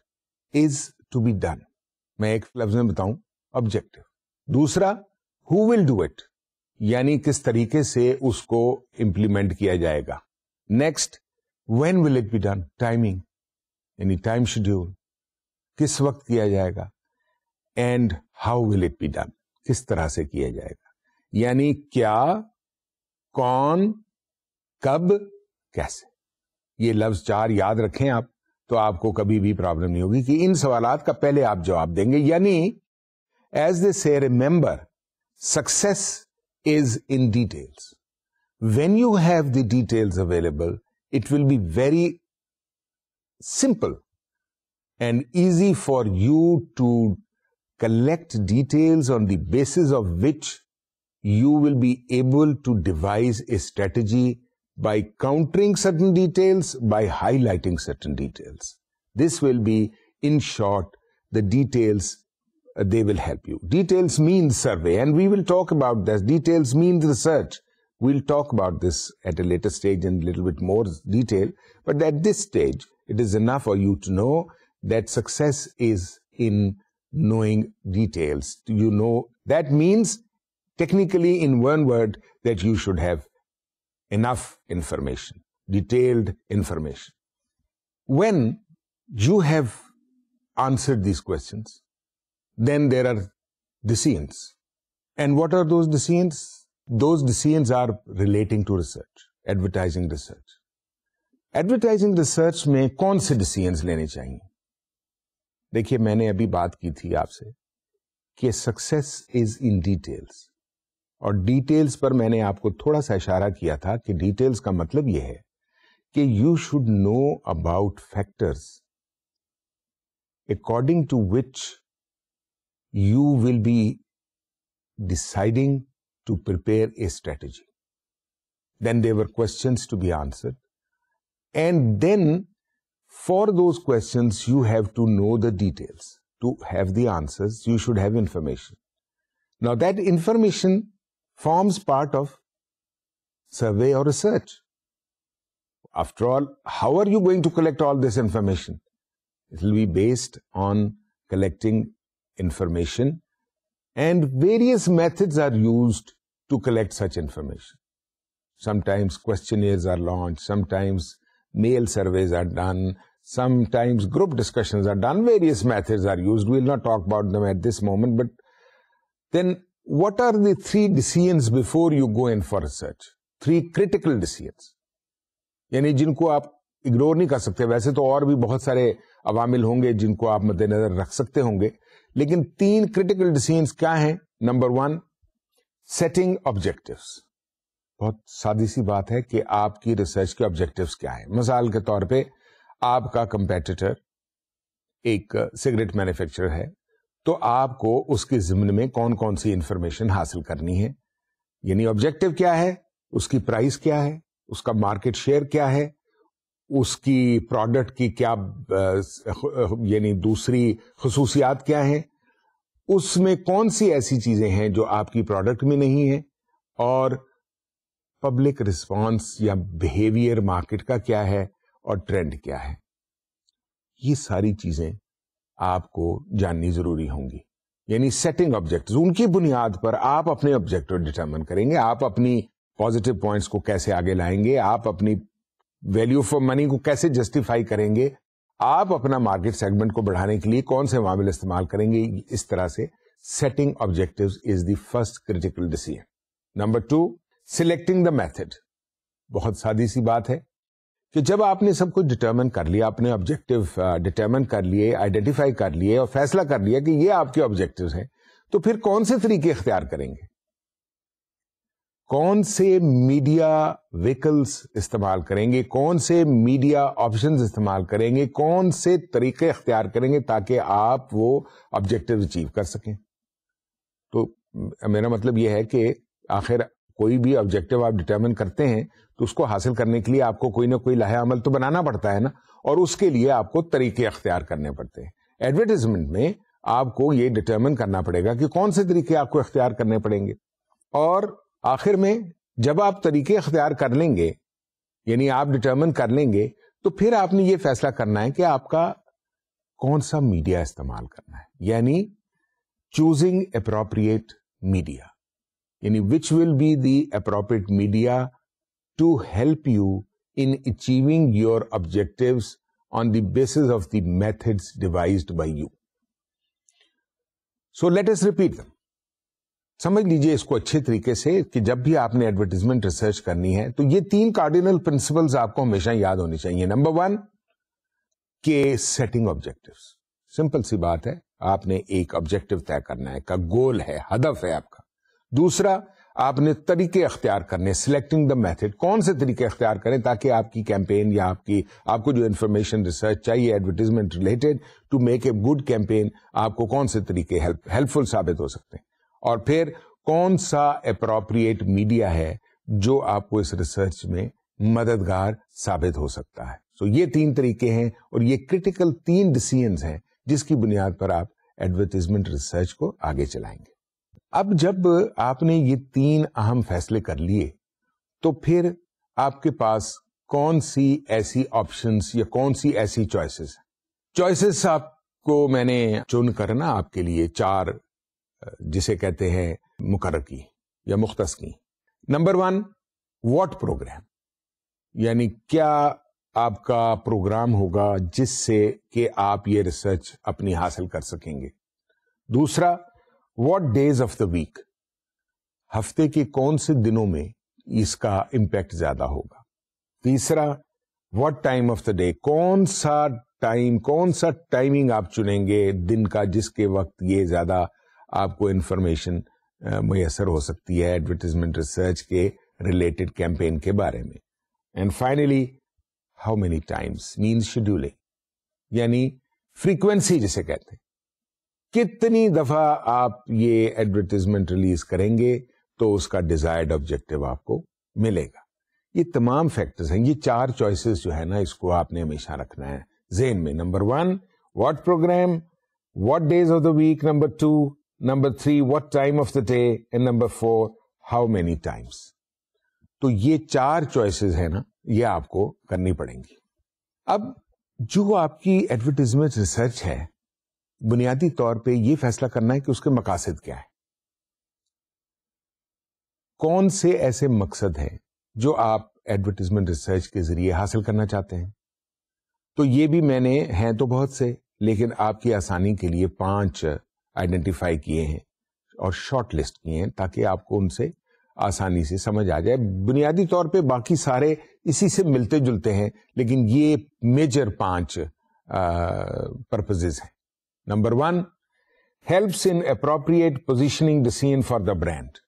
is to be done, میں ایک لفظ میں بتاؤں, آبجیکٹو. دوسرا ہو ول ڈو اٹ, یعنی کس طریقے سے اس کو امپلیمنٹ کیا جائے گا. Next when will it be done, timing یعنی ٹائم شیڈیول, کس وقت کیا جائے گا. And how will it be done, کس طرح سے کیا جائے گا, یعنی کیا, کون, کب, کیسے. یہ لفظ 4 یاد رکھیں آپ, تو آپ کو کبھی بھی پرابلم نہیں ہوگی کہ ان سوالات کا پہلے آپ جواب دیں گے. یعنی ایز دے سے remember, success is in details. When you have the details available, it will be very simple and easy for you to collect details on the basis of which you will be able to devise a strategy by countering certain details, by highlighting certain details. This will be, in short, the details. They will help you. Details means survey, and we will talk about this. Details means research. We'll talk about this at a later stage in a little bit more detail. But at this stage, it is enough for you to know that success is in knowing details. You know, that means technically in one word that you should have enough information, detailed information. When you have answered these questions, then there are decisions. And what are those decisions? Those decisions are relating to research, advertising research. Advertising research میں کون سے decisions لینے چاہیے؟ دیکھیے, میں نے ابھی بات کی تھی آپ سے کہ success is in details, اور ڈیٹیلز پر میں نے آپ کو تھوڑا سا اشارہ کیا تھا کہ ڈیٹیلز کا مطلب یہ ہے کہ you should know about factors according to which you will be deciding to prepare a strategy. Then there were questions to be answered. And then for those questions, you have to know the details. To have the answers, you should have information. Now that information forms part of survey or research. After all, how are you going to collect all this information? It will be based on collecting information, and various methods are used to collect such information. Sometimes questionnaires are launched, sometimes mail surveys are done, sometimes group discussions are done, various methods are used. We will not talk about them at this moment, but then what are the 3 decisions before you go in for research? 3 critical decisions, یعنی جن کو آپ ignore نہیں کر سکتے. ویسے تو اور بھی بہت سارے عوامل ہوں گے جن کو آپ مد نظر رکھ سکتے ہوں گے, لیکن 3 کریٹیکل ڈیسیژنز کیا ہیں؟ Number 1 setting objectives. بہت سادی سی بات ہے کہ آپ کی ریسرچ کے آبجیکٹوس کیا ہیں. مثال کے طور پہ آپ کا کمپیٹیٹر ایک سگریٹ مینوفیکچرر ہے, تو آپ کو اس کے ضمن میں کون کون سی انفارمیشن حاصل کرنی ہے. یعنی آبجیکٹو کیا ہے, اس کی پرائس کیا ہے, اس کا مارکیٹ شیئر کیا ہے, اس کی پروڈکٹ کی کیا یعنی دوسری خصوصیات کیا ہیں, اس میں کون سی ایسی چیزیں ہیں جو آپ کی پروڈکٹ میں نہیں ہیں, اور پبلک رسپانس یا بیہیویئر مارکیٹ کا کیا ہے, اور ٹرینڈ کیا ہے. یہ ساری چیزیں آپ کو جاننی ضروری ہوں گی. یعنی سیٹنگ آبجیکٹس, ان کی بنیاد پر آپ اپنے آبجیکٹو ڈٹرمن کریں گے, آپ اپنی پازیٹیو پوائنٹس کو کیسے آگے لائیں گے, آپ اپنی ویلیو فار منی کو کیسے جسٹیفائی کریں گے, آپ اپنا مارکیٹ سیگمنٹ کو بڑھانے کے لیے کون سے عوامل استعمال کریں گے. اس طرح سے setting objectives is the first critical decision. Number 2, selecting the method. بہت سادی سی بات ہے کہ جب آپ نے سب کچھ ڈٹرمن کر لیا, اپنے آبجیکٹو ڈٹرمن کر لیے, آئیڈینٹیفائی کر لیے اور فیصلہ کر لیا کہ یہ آپ کے آبجیکٹوز ہیں, تو پھر کون سے طریقے اختیار کریں گے, کون سے میڈیا ویکلز استعمال کریں گے, کون سے میڈیا آپشنز استعمال کریں گے, کون سے طریقے اختیار کریں گے تاکہ آپ وہ آبجیکٹو اچیو کر سکیں. تو میرا مطلب یہ ہے کہ آخر کوئی بھی آبجیکٹو آپ ڈٹرمن کرتے ہیں تو اس کو حاصل کرنے کے لیے آپ کو کوئی نہ کوئی لائحہ عمل تو بنانا پڑتا ہے نا, اور اس کے لیے آپ کو طریقے اختیار کرنے پڑتے ہیں. ایڈورٹائزمنٹ میں آپ کو یہ ڈٹرمن کرنا پڑے گا کہ کون سے طریقے آپ کو اختیار کرنے پڑیں گے, اور آخر میں جب آپ طریقے اختیار کر لیں گے, یعنی آپ ڈٹرمن کر لیں گے, تو پھر آپ نے یہ فیصلہ کرنا ہے کہ آپ کا کون سا میڈیا استعمال کرنا ہے. یعنی چوزنگ اپروپریٹ میڈیا, یعنی which will be the appropriate media to help you in achieving your objectives on the basis of the methods devised by you. So let us repeat them. سمجھ لیجئے اس کو اچھے طریقے سے کہ جب بھی آپ نے ایڈورٹائزمنٹ ریسرچ کرنی ہے تو یہ 3 کارڈینل پرنسپلز آپ کو ہمیشہ یاد ہونی چاہیے. نمبر 1 کہ سیٹنگ آبجیکٹوز. سمپل سی بات ہے, آپ نے ایک آبجیکٹو طے کرنا ہے, کا گول ہے, ہدف ہے آپ کا. دوسرا, آپ نے طریقے اختیار کرنے, سلیکٹنگ دا میتھڈ, کون سے طریقے اختیار کریں تاکہ آپ کی کیمپین یا آپ کو جو انفارمیشن ریسرچ چاہیے advertisement related to make a good campaign, آپ کو کون سے طریقے ہیلپ فل ثابت ہو سکتے ہیں. اور پھر کون سا اپروپریٹ میڈیا ہے جو آپ کو اس ریسرچ میں مددگار ثابت ہو سکتا ہے. سو یہ 3 طریقے ہیں اور یہ کریٹیکل 3 ڈیسیژنز ہیں جس کی بنیاد پر آپ ایڈورٹائزمنٹ ریسرچ کو آگے چلائیں گے. اب جب آپ نے یہ 3 اہم فیصلے کر لیے تو پھر آپ کے پاس کون سی ایسی آپشنز یا کون سی ایسی چوائسز آپ کو میں نے چن کر نا آپ کے لیے 4 جسے کہتے ہیں مقرر کی یا مختص کی. نمبر 1 واٹ پروگرام, یعنی کیا آپ کا پروگرام ہوگا جس سے کہ آپ یہ ریسرچ اپنی حاصل کر سکیں گے. دوسرا, what days of the week, ہفتے کے کون سے دنوں میں اس کا امپیکٹ زیادہ ہوگا. تیسرا, what time of the day, کون سا ٹائمنگ آپ چنیں گے دن کا جس کے وقت یہ زیادہ آپ کو انفارمیشن میسر ہو سکتی ہے ایڈورٹائزمنٹ ریسرچ کے ریلیٹڈ کیمپین کے بارے میں. And finally, how many times means scheduling, یعنی فریکوینسی جسے کہتے ہیں, کتنی دفعہ آپ یہ ایڈورٹائزمنٹ ریلیز کریں گے تو اس کا ڈیزائرڈ آبجیکٹو آپ کو ملے گا. یہ تمام فیکٹرز ہیں, یہ 4 چوائسز جو ہے نا اس کو آپ نے ہمیشہ رکھنا ہے ذہن میں. Number 1 what programme, what days of the week. Number 2, number 3 what time of the day, and number 4 how many times. تو یہ 4 چوائسز ہیں نا, یہ آپ کو کرنی پڑیں گی. اب جو آپ کی ایڈورٹائزمنٹ ریسرچ ہے, بنیادی طور پہ یہ فیصلہ کرنا ہے کہ اس کے مقاصد کیا ہے, کون سے ایسے مقصد ہیں جو آپ ایڈورٹائزمنٹ ریسرچ کے ذریعے حاصل کرنا چاہتے ہیں. تو یہ بھی میں نے ہیں تو بہت سے, لیکن آپ کی آسانی کے لیے 5 آئیڈینٹیفائی کیے ہیں اور شارٹ لسٹ کیے ہیں تاکہ آپ کو ان سے آسانی سے سمجھ آ جائے. بنیادی طور پہ باقی سارے اسی سے ملتے جلتے ہیں, لیکن یہ میجر 5 پرپزز ہیں. Number 1 helps in appropriate positioning decision for the brand,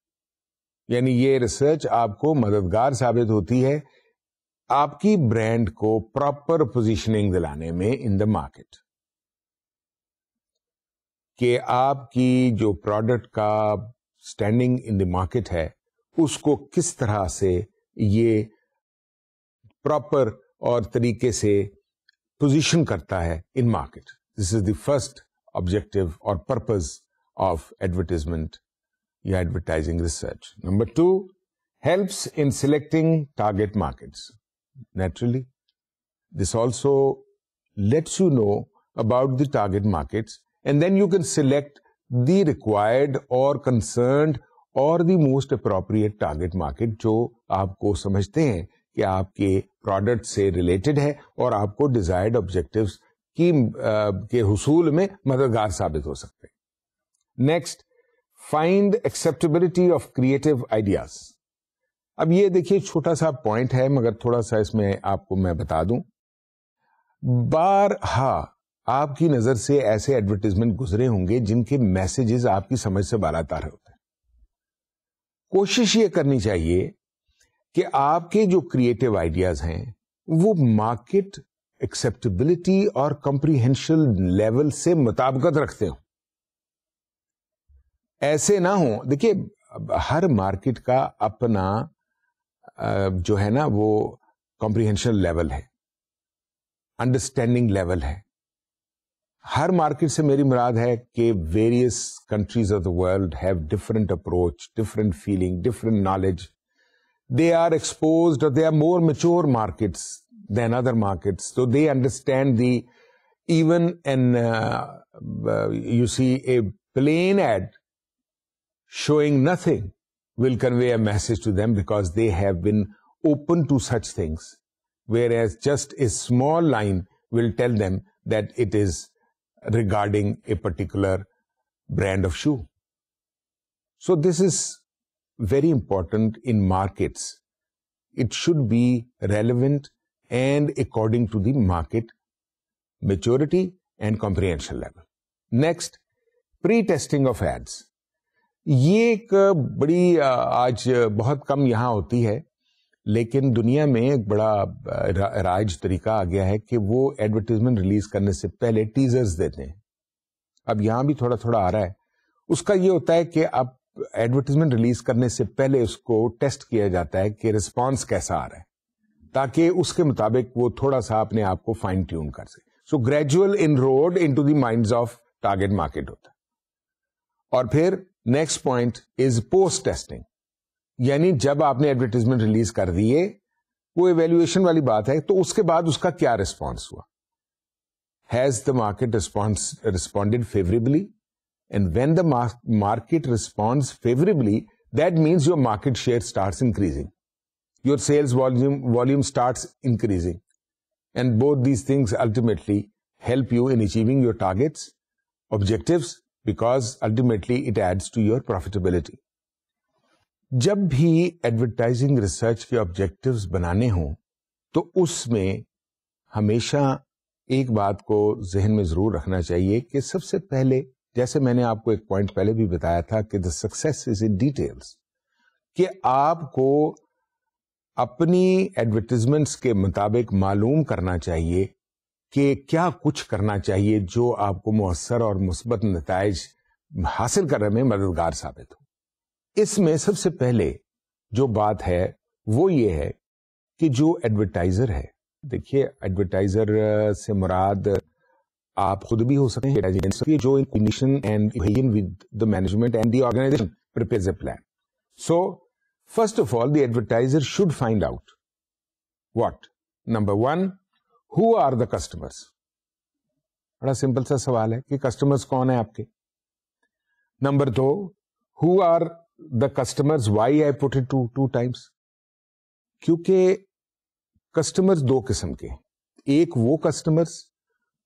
یعنی یہ ریسرچ آپ کو مددگار ثابت ہوتی ہے آپ کی برانڈ کو پراپر پوزیشننگ دلانے میں ان دا مارکیٹ. کہ آپ کی جو پروڈکٹ کا اسٹینڈنگ ان دی مارکیٹ ہے اس کو کس طرح سے یہ پراپر اور طریقے سے پوزیشن کرتا ہے in market. This is the first objective اور پرپز آف ایڈورٹیزمنٹ یا advertising research. Number 2, helps in selecting target markets. Naturally, this also lets you know about the target markets, and then you can select the required or concerned or the most appropriate target market جو آپ کو سمجھتے ہیں کہ آپ کے product سے related ہے اور آپ کو ڈیزائرڈ آبجیکٹیوز کے حصول میں مددگار ثابت ہو سکتے ہیں. Next, find acceptability of creative ideas. اب یہ دیکھیے چھوٹا سا پوائنٹ ہے مگر تھوڑا سا اس میں آپ کو میں بتا دوں. بارہا آپ کی نظر سے ایسے ایڈورٹیزمنٹ گزرے ہوں گے جن کے میسجز آپ کی سمجھ سے بالاتر ہوتے ہیں. کوشش یہ کرنی چاہیے کہ آپ کے جو کریٹو آئیڈیاز ہیں وہ مارکیٹ ایکسپٹیبلٹی اور کمپریہنشن لیول سے مطابقت رکھتے ہوں. ایسے نہ ہوں, دیکھیے ہر مارکیٹ کا اپنا جو ہے نا وہ کمپریہنشن لیول ہے, انڈرسٹینڈنگ لیول ہے. ہر مارکیٹ سے میری مراد ہے کہ various countries of the world have different approach, different feeling, different knowledge. They are exposed or they are more mature markets than other markets. So they understand even you see a plain ad showing nothing will convey a message to them because they have been open to such things. Whereas just a small line will tell them that it is regarding a particular brand of shoe. So this is very important in markets. It should be relevant and according to the market maturity and comprehension level. Next, pre-testing of ads. یہ ایک بڑی آج بہت کم یہاں ہوتی ہے لیکن دنیا میں ایک بڑا رائج طریقہ آ گیا ہے کہ وہ ایڈورٹیزمنٹ ریلیز کرنے سے پہلے ٹیزرز دیتے ہیں. اب یہاں بھی تھوڑا تھوڑا آ رہا ہے. اس کا یہ ہوتا ہے کہ اب ایڈورٹیزمنٹ ریلیز کرنے سے پہلے اس کو ٹیسٹ کیا جاتا ہے کہ رسپانس کیسا آ رہا ہے تاکہ اس کے مطابق وہ تھوڑا سا اپنے آپ کو فائن ٹیون کر سکے. So gradual inroad into the minds of target market ہوتا ہے. اور پھر next point is post testing, یعنی جب آپ نے ایڈورٹیزمنٹ ریلیز کر دیے وہ ایویلویشن والی بات ہے تو اس کے بعد اس کا کیا رسپانس ہوا. Has the market responded favourably, and when the market responds favorably, that means your market share starts increasing, your sales volume starts increasing, and both these things ultimately help you in achieving your targets, objectives, because ultimately it adds to your profitability. جب بھی advertising research کے objectives بنانے ہوں تو اس میں ہمیشہ ایک بات کو ذہن میں ضرور رکھنا چاہیے کہ سب سے پہلے, جیسے میں نے آپ کو ایک پوائنٹ پہلے بھی بتایا تھا کہ the success is in details, کہ آپ کو اپنی ایڈورٹیزمنٹس کے مطابق معلوم کرنا چاہیے کہ کیا کچھ کرنا چاہیے جو آپ کو مؤثر اور مثبت نتائج حاصل کرنے میں مددگار ثابت ہو. اس میں سب سے پہلے جو بات ہے وہ یہ ہے کہ جو ایڈورٹائزر ہے, دیکھیے ایڈورٹائزر سے مراد آپ خود بھی ہو سکتے ہیں جو information and with the management and the organisation prepares a plan. So first of all the advertiser should find out what, number 1, who are the customers. بڑا سمپل سا سوال ہے کہ کسٹمرس کون ہیں آپ کے. Number 2, who are the customers, why I put it two times, کیونکہ کسٹمرز دو قسم کے, ایک وہ کسٹمرز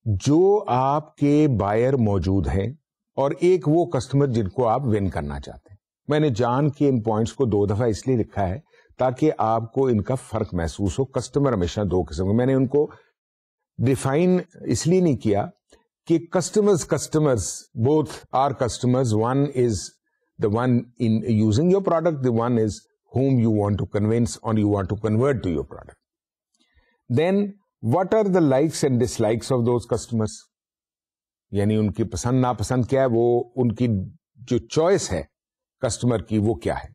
جو آپ کے بائر موجود ہیں اور ایک وہ کسٹمر جن کو آپ ون کرنا چاہتے ہیں. میں نے جان کے ان پوائنٹس کو 2 دفعہ اس لیے لکھا ہے تاکہ آپ کو ان کا فرق محسوس ہو. کسٹمر ہمیشہ 2 قسم کے, میں نے ان کو ڈیفائن اس لیے نہیں کیا کہ customers both are customers. One is the one in using your product, the one is whom you want to convince or you want to convert to your product. Then what are the likes and dislikes of those customers? یعنی ان کی پسند ناپسند کیا ہے, وہ ان کی جو choice ہے کسٹمر کی وہ کیا ہے.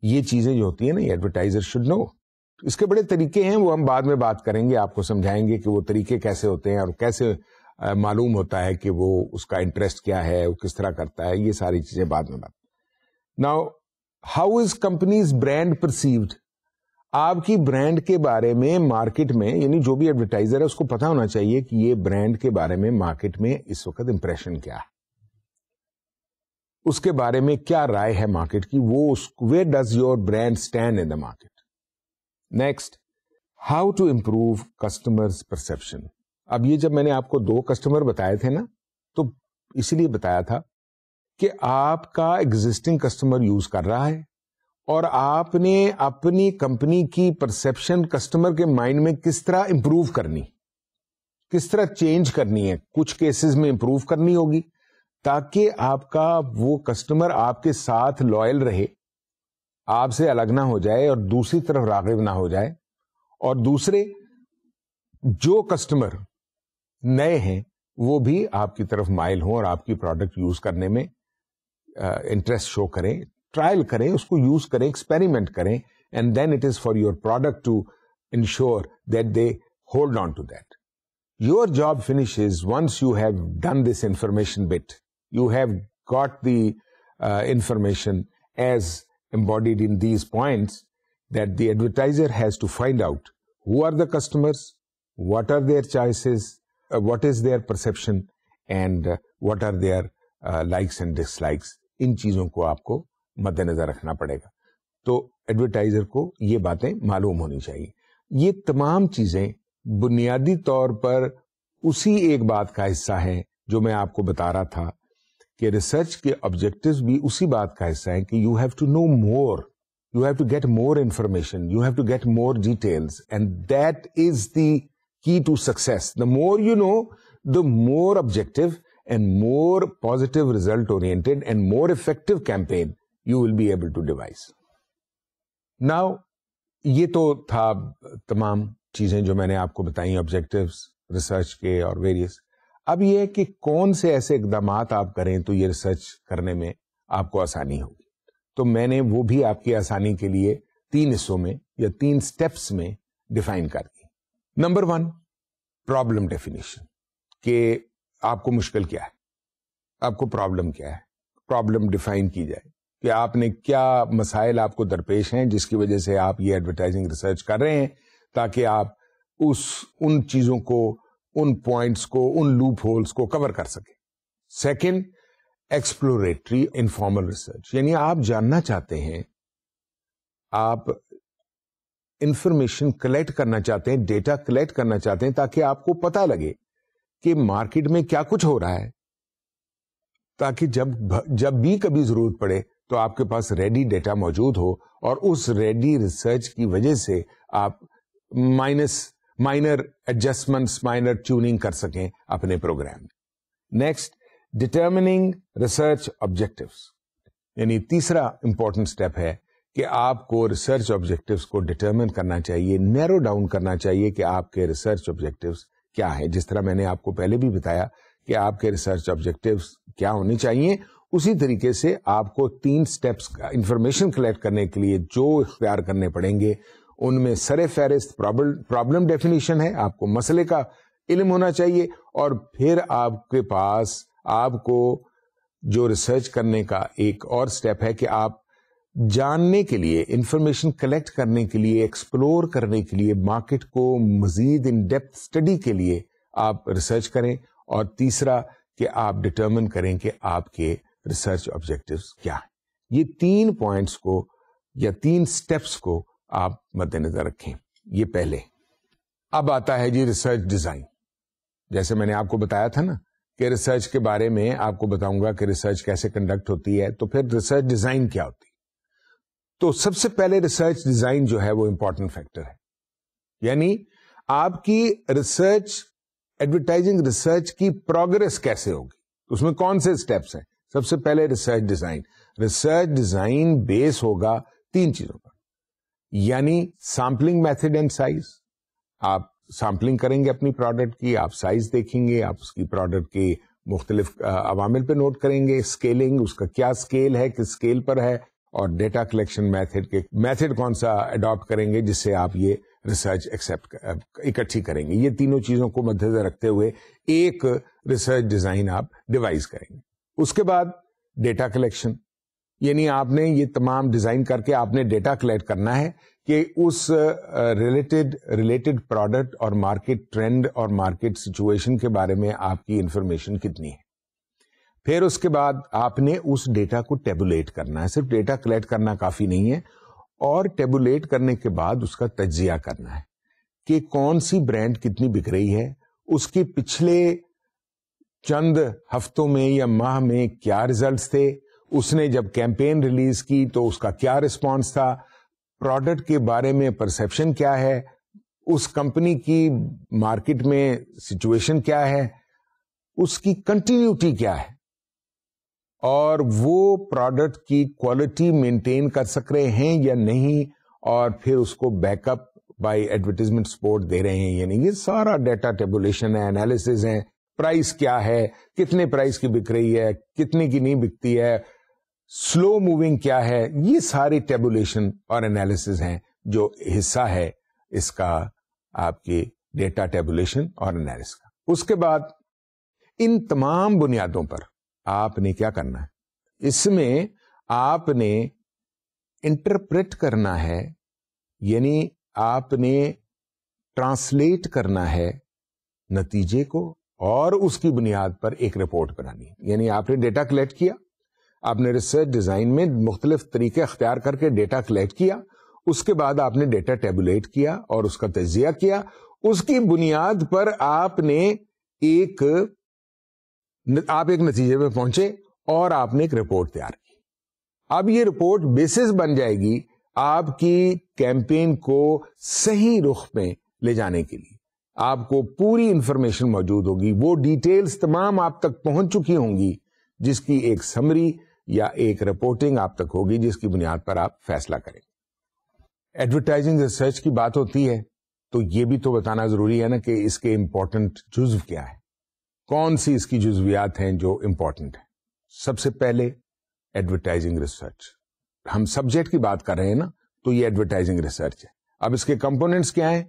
یہ چیزیں جو ہوتی ہیں نا, یہ ایڈورٹائزر شوڈ نو. اس کے بڑے طریقے ہیں, وہ ہم بعد میں بات کریں گے, آپ کو سمجھائیں گے کہ وہ طریقے کیسے ہوتے ہیں اور کیسے معلوم ہوتا ہے کہ وہ اس کا انٹرسٹ کیا ہے, وہ کس طرح کرتا ہے. یہ ساری چیزیں بعد میں بات. Now how is companies brand perceived. آپ کی برانڈ کے بارے میں مارکیٹ میں, یعنی جو بھی ایڈورٹائزر ہے اس کو پتا ہونا چاہیے کہ یہ برانڈ کے بارے میں مارکیٹ میں اس وقت امپریشن کیا ہے, اس کے بارے میں کیا رائے ہے مارکیٹ کی, وہ where does your brand stand in the market. Next, how to improve customers perception. اب یہ جب میں نے آپ کو 2 کسٹمر بتائے تھے نا, تو اسی لیے بتایا تھا کہ آپ کا ایگزسٹنگ کسٹمر یوز کر رہا ہے اور آپ نے اپنی کمپنی کی پرسپشن کسٹمر کے مائنڈ میں کس طرح امپروو کرنی, کس طرح چینج کرنی ہے. کچھ کیسز میں امپروو کرنی ہوگی تاکہ آپ کا وہ کسٹمر آپ کے ساتھ لوئل رہے, آپ سے الگ نہ ہو جائے اور دوسری طرف راغب نہ ہو جائے. اور دوسرے جو کسٹمر نئے ہیں وہ بھی آپ کی طرف مائل ہوں اور آپ کی پروڈکٹ یوز کرنے میں انٹرسٹ شو کریں, ٹرائل کریں, اس کو یوز کریں, ایکسپیریمنٹ کریں, and then it is for your product to ensure that they hold on to that. Your job finishes once you have done this information bit. You have got the information as embodied in these points that the advertiser has to find out who are the customers, what are their choices, what is their perception, and what are their likes and dislikes. ان چیزوں کو آپ کو مد نظر رکھنا پڑے گا. تو advertiser کو یہ باتیں معلوم ہونی چاہیے. یہ تمام چیزیں بنیادی طور پر اسی ایک بات کا حصہ ہے جو میں آپ کو بتا رہا تھا کہ ریسرچ کے آبجیکٹیوز بھی اسی بات کا حصہ ہیں کہ you have to know more, you have to get more information, you have to get more details, and that is the key to success. The more you know, the more objective and more positive result oriented and more effective campaign you will be able to devise. Now یہ تو تھا تمام چیزیں جو میں نے آپ کو بتائی, آبجیکٹیوز ریسرچ کے اور ویریس. اب یہ ہے کہ کون سے ایسے اقدامات آپ کریں تو یہ ریسرچ کرنے میں آپ کو آسانی ہوگی. تو میں نے وہ بھی آپ کی آسانی کے لیے 3 حصوں میں یا 3 سٹیپس میں ڈیفائن کر دی. نمبر 1, پرابلم ڈیفینیشن, کہ آپ کو مشکل کیا ہے, آپ کو پرابلم کیا ہے. پرابلم ڈیفائن کی جائے کہ آپ نے کیا مسائل آپ کو درپیش ہیں جس کی وجہ سے آپ یہ ایڈورٹائزنگ ریسرچ کر رہے ہیں, تاکہ آپ ان چیزوں کو, ان پوائنٹس کو, ان لوپ ہولز کو کور کر سکیں. سیکنڈ, ایکسپلوریٹری انفارمل ریسرچ, یعنی آپ جاننا چاہتے ہیں, آپ انفارمیشن کلیکٹ کرنا چاہتے ہیں, ڈیٹا کلیکٹ کرنا چاہتے ہیں تاکہ آپ کو پتا لگے کہ مارکیٹ میں کیا کچھ ہو رہا ہے, تاکہ جب بھی کبھی ضرورت پڑے تو آپ کے پاس ریڈی ڈیٹا موجود ہو اور اس ریڈی ریسرچ کی وجہ سے آپ مائنر ایڈجسٹمنٹس, مائنر ٹیوننگ کر سکیں اپنے پروگرام میں. نیکسٹ, ڈٹرمننگ ریسرچ آبجیکٹیوز, یعنی تیسرا امپورٹنٹ اسٹیپ ہے کہ آپ کو ریسرچ آبجیکٹیوز کو ڈٹرمن کرنا چاہیے, نیرو ڈاؤن کرنا چاہیے کہ آپ کے ریسرچ آبجیکٹیوز کیا ہے. جس طرح میں نے آپ کو پہلے بھی بتایا کہ آپ کے ریسرچ آبجیکٹیوز کیا ہونے چاہیے, اسی طریقے سے آپ کو 3 سٹیپس کا انفارمیشن کلیکٹ کرنے کے لیے جو اختیار کرنے پڑیں گے, ان میں سر فہرست پرابلم ڈیفینیشن ہے. آپ کو مسئلے کا علم ہونا چاہیے, اور پھر آپ کے پاس آپ کو جو ریسرچ کرنے کا ایک اور سٹیپ ہے کہ آپ جاننے کے لیے, انفارمیشن کلیکٹ کرنے کے لیے, ایکسپلور کرنے کے لیے, مارکیٹ کو مزید ان ڈیپتھ اسٹڈی کے لیے آپ ریسرچ کریں. اور تیسرا کہ آپ ڈٹرمن کریں کہ آپ کے ریسرچ آبجیکٹیوز کیا ہیں. یہ 3 پوائنٹس کو یا 3 سٹیپس کو آپ مد نظر رکھیں. یہ پہلے. اب آتا ہے جی ریسرچ ڈیزائن. جیسے میں نے آپ کو بتایا تھا نا کہ ریسرچ کے بارے میں آپ کو بتاؤں گا کہ ریسرچ کیسے کنڈکٹ ہوتی ہے, تو پھر ریسرچ ڈیزائن کیا ہوتی ہے. تو سب سے پہلے ریسرچ ڈیزائن جو ہے وہ امپورٹنٹ فیکٹر ہے. یعنی آپ کی ریسرچ, ایڈورٹائزنگ ریسرچ کی پروگرس کیسے ہوگی, اس میں کون سے اسٹیپس ہیں. سب سے پہلے ریسرچ ڈیزائن. ریسرچ ڈیزائن بیس ہوگا 3 چیزوں پر, یعنی سیمپلنگ میتھڈ اینڈ سائز. آپ سیمپلنگ کریں گے اپنی پروڈکٹ کی, آپ سائز دیکھیں گے, آپ اس کی پروڈکٹ کی مختلف عوامل پہ نوٹ کریں گے. اسکیلنگ, اس کا کیا اسکیل ہے, کس اسکیل پر ہے, اور ڈیٹا کلیکشن میتھڈ کون سا اڈاپٹ کریں گے جس سے آپ یہ ریسرچ اکٹھی کریں گے. یہ تینوں چیزوں کو مد نظر رکھتے ہوئے ایک ریسرچ ڈیزائن آپ ڈیوائز کریں گے. اس کے بعد ڈیٹا کلیکشن, یعنی آپ نے یہ تمام ڈیزائن کر کے آپ نے ڈیٹا کلیکٹ کرنا ہے کہ اس ریلیٹڈ پروڈکٹ اور مارکیٹ ٹرینڈ اور مارکیٹ سچویشن کے بارے میں آپ کی انفارمیشن کتنی ہے. پھر اس کے بعد آپ نے اس ڈیٹا کو ٹیبولیٹ کرنا ہے. صرف ڈیٹا کلیکٹ کرنا کافی نہیں ہے, اور ٹیبولیٹ کرنے کے بعد اس کا تجزیہ کرنا ہے کہ کون سی برانڈ کتنی بک رہی ہے, اس کے پچھلے چند ہفتوں میں یا ماہ میں کیا ریزلٹس تھے, اس نے جب کیمپین ریلیز کی تو اس کا کیا رسپانس تھا, پروڈکٹ کے بارے میں پرسیپشن کیا ہے, اس کمپنی کی مارکیٹ میں سچویشن کیا ہے, اس کی کنٹینیوٹی کیا ہے, اور وہ پروڈکٹ کی کوالٹی مینٹین کر سک رہے ہیں یا نہیں, اور پھر اس کو back up by advertisement support دے رہے ہیں. یعنی یہ سارا ڈیٹا ٹیبولیشن ہے, انالیسز ہے. پرائس کیا ہے, کتنے پرائس کی بک رہی ہے, کتنے کی نہیں بکتی ہے, سلو موونگ کیا ہے, یہ ساری ٹیبولیشن اور انالیسز ہیں جو حصہ ہے اس کا آپ کی ڈیٹا ٹیبولیشن اور انالیسز کا. اس کے بعد ان تمام بنیادوں پر آپ نے کیا کرنا ہے, اس میں آپ نے انٹرپریٹ کرنا ہے, یعنی آپ نے ٹرانسلیٹ کرنا ہے نتیجے کو, اور اس کی بنیاد پر ایک رپورٹ بنانی ہے. یعنی آپ نے ڈیٹا کلیکٹ کیا, آپ نے ریسرچ ڈیزائن میں مختلف طریقے اختیار کر کے ڈیٹا کلیکٹ کیا, اس کے بعد آپ نے ڈیٹا ٹیبولیٹ کیا اور اس کا تجزیہ کیا, اس کی بنیاد پر آپ ایک نتیجے پہ پہنچے اور آپ نے ایک رپورٹ تیار کی. اب یہ رپورٹ بیسس بن جائے گی آپ کی کیمپین کو صحیح رخ میں لے جانے کے لیے. آپ کو پوری انفارمیشن موجود ہوگی, وہ ڈیٹیلز تمام آپ تک پہنچ چکی ہوں گی, جس کی ایک سمری یا ایک رپورٹنگ آپ تک ہوگی, جس کی بنیاد پر آپ فیصلہ کریں. ایڈورٹائزنگ ریسرچ کی بات ہوتی ہے تو یہ بھی تو بتانا ضروری ہے نا کہ اس کے امپورٹنٹ جزو کیا ہے, کون سی اس کی جزویات ہیں جو امپورٹنٹ ہیں. سب سے پہلے ایڈورٹائزنگ ریسرچ, ہم سبجیکٹ کی بات کر رہے ہیں نا, تو یہ ایڈورٹائزنگ ریسرچ ہے. اب اس کے کمپوننٹس کیا ہیں؟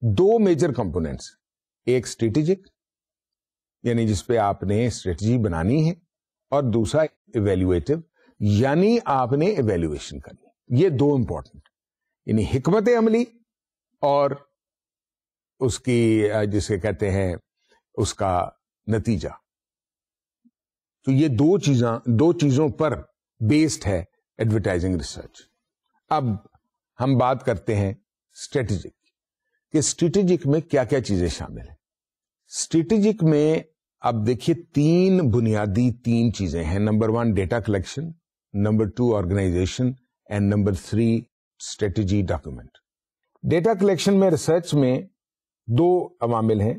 دو میجر کمپوننٹس, ایک اسٹریٹجک یعنی جس پہ آپ نے اسٹریٹجی بنانی ہے, اور دوسرا ایویلویٹو یعنی آپ نے ایویلویشن کرنی. یہ دو امپورٹنٹ, یعنی حکمت عملی اور اس کی جسے کہتے ہیں اس کا نتیجہ. تو یہ دو چیزوں پر بیسڈ ہے ایڈورٹائزنگ ریسرچ. اب ہم بات کرتے ہیں اسٹریٹجک, کہ اسٹریٹجک میں کیا کیا چیزیں شامل ہیں. اسٹریٹجک میں اب دیکھیے بنیادی تین چیزیں ہیں. Number 1 data collection, number 2 organisation, and number 3 strategy document. Data collection میں ریسرچ میں دو عوامل ہیں,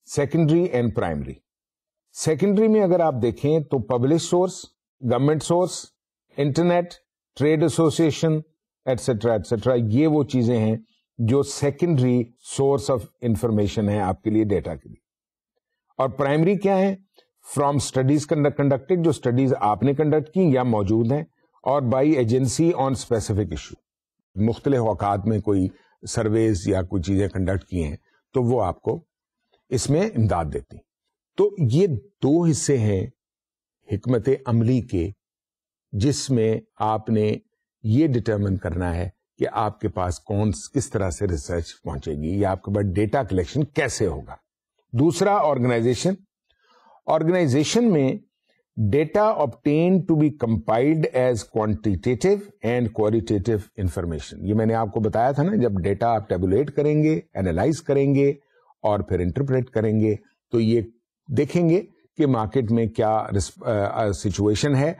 سیکنڈری اینڈ پرائمری. سیکنڈری میں اگر آپ دیکھیں تو publish source, government source, internet, trade association etcetera etcetera, یہ وہ چیزیں ہیں جو سیکنڈری سورس آف انفارمیشن ہے آپ کے لیے ڈیٹا کے لیے. اور پرائمری کیا ہے؟ فرام اسٹڈیز کنڈکٹڈ, جو اسٹڈیز آپ نے کنڈکٹ کی یا موجود ہیں, اور by agency on specific issue, مختلف اوقات میں کوئی سرویز یا کوئی چیزیں کنڈکٹ کی ہیں تو وہ آپ کو اس میں امداد دیتی. تو یہ دو حصے ہیں حکمت عملی کے, جس میں آپ نے یہ ڈٹرمن کرنا ہے کہ آپ کے پاس کس طرح سے ریسرچ پہنچے گی, یا آپ کے پاس ڈیٹا کلیکشن کیسے ہوگا. دوسرا آرگنائزیشن. آرگنائزیشن میں data obtained to be compiled as quantitative and qualitative information. یہ میں نے آپ کو بتایا تھا نا, جب ڈیٹا آپ ٹیبولیٹ کریں گے, اینالائز کریں گے اور پھر انٹرپریٹ کریں گے, تو یہ دیکھیں گے کہ مارکیٹ میں کیا سچویشن ہے,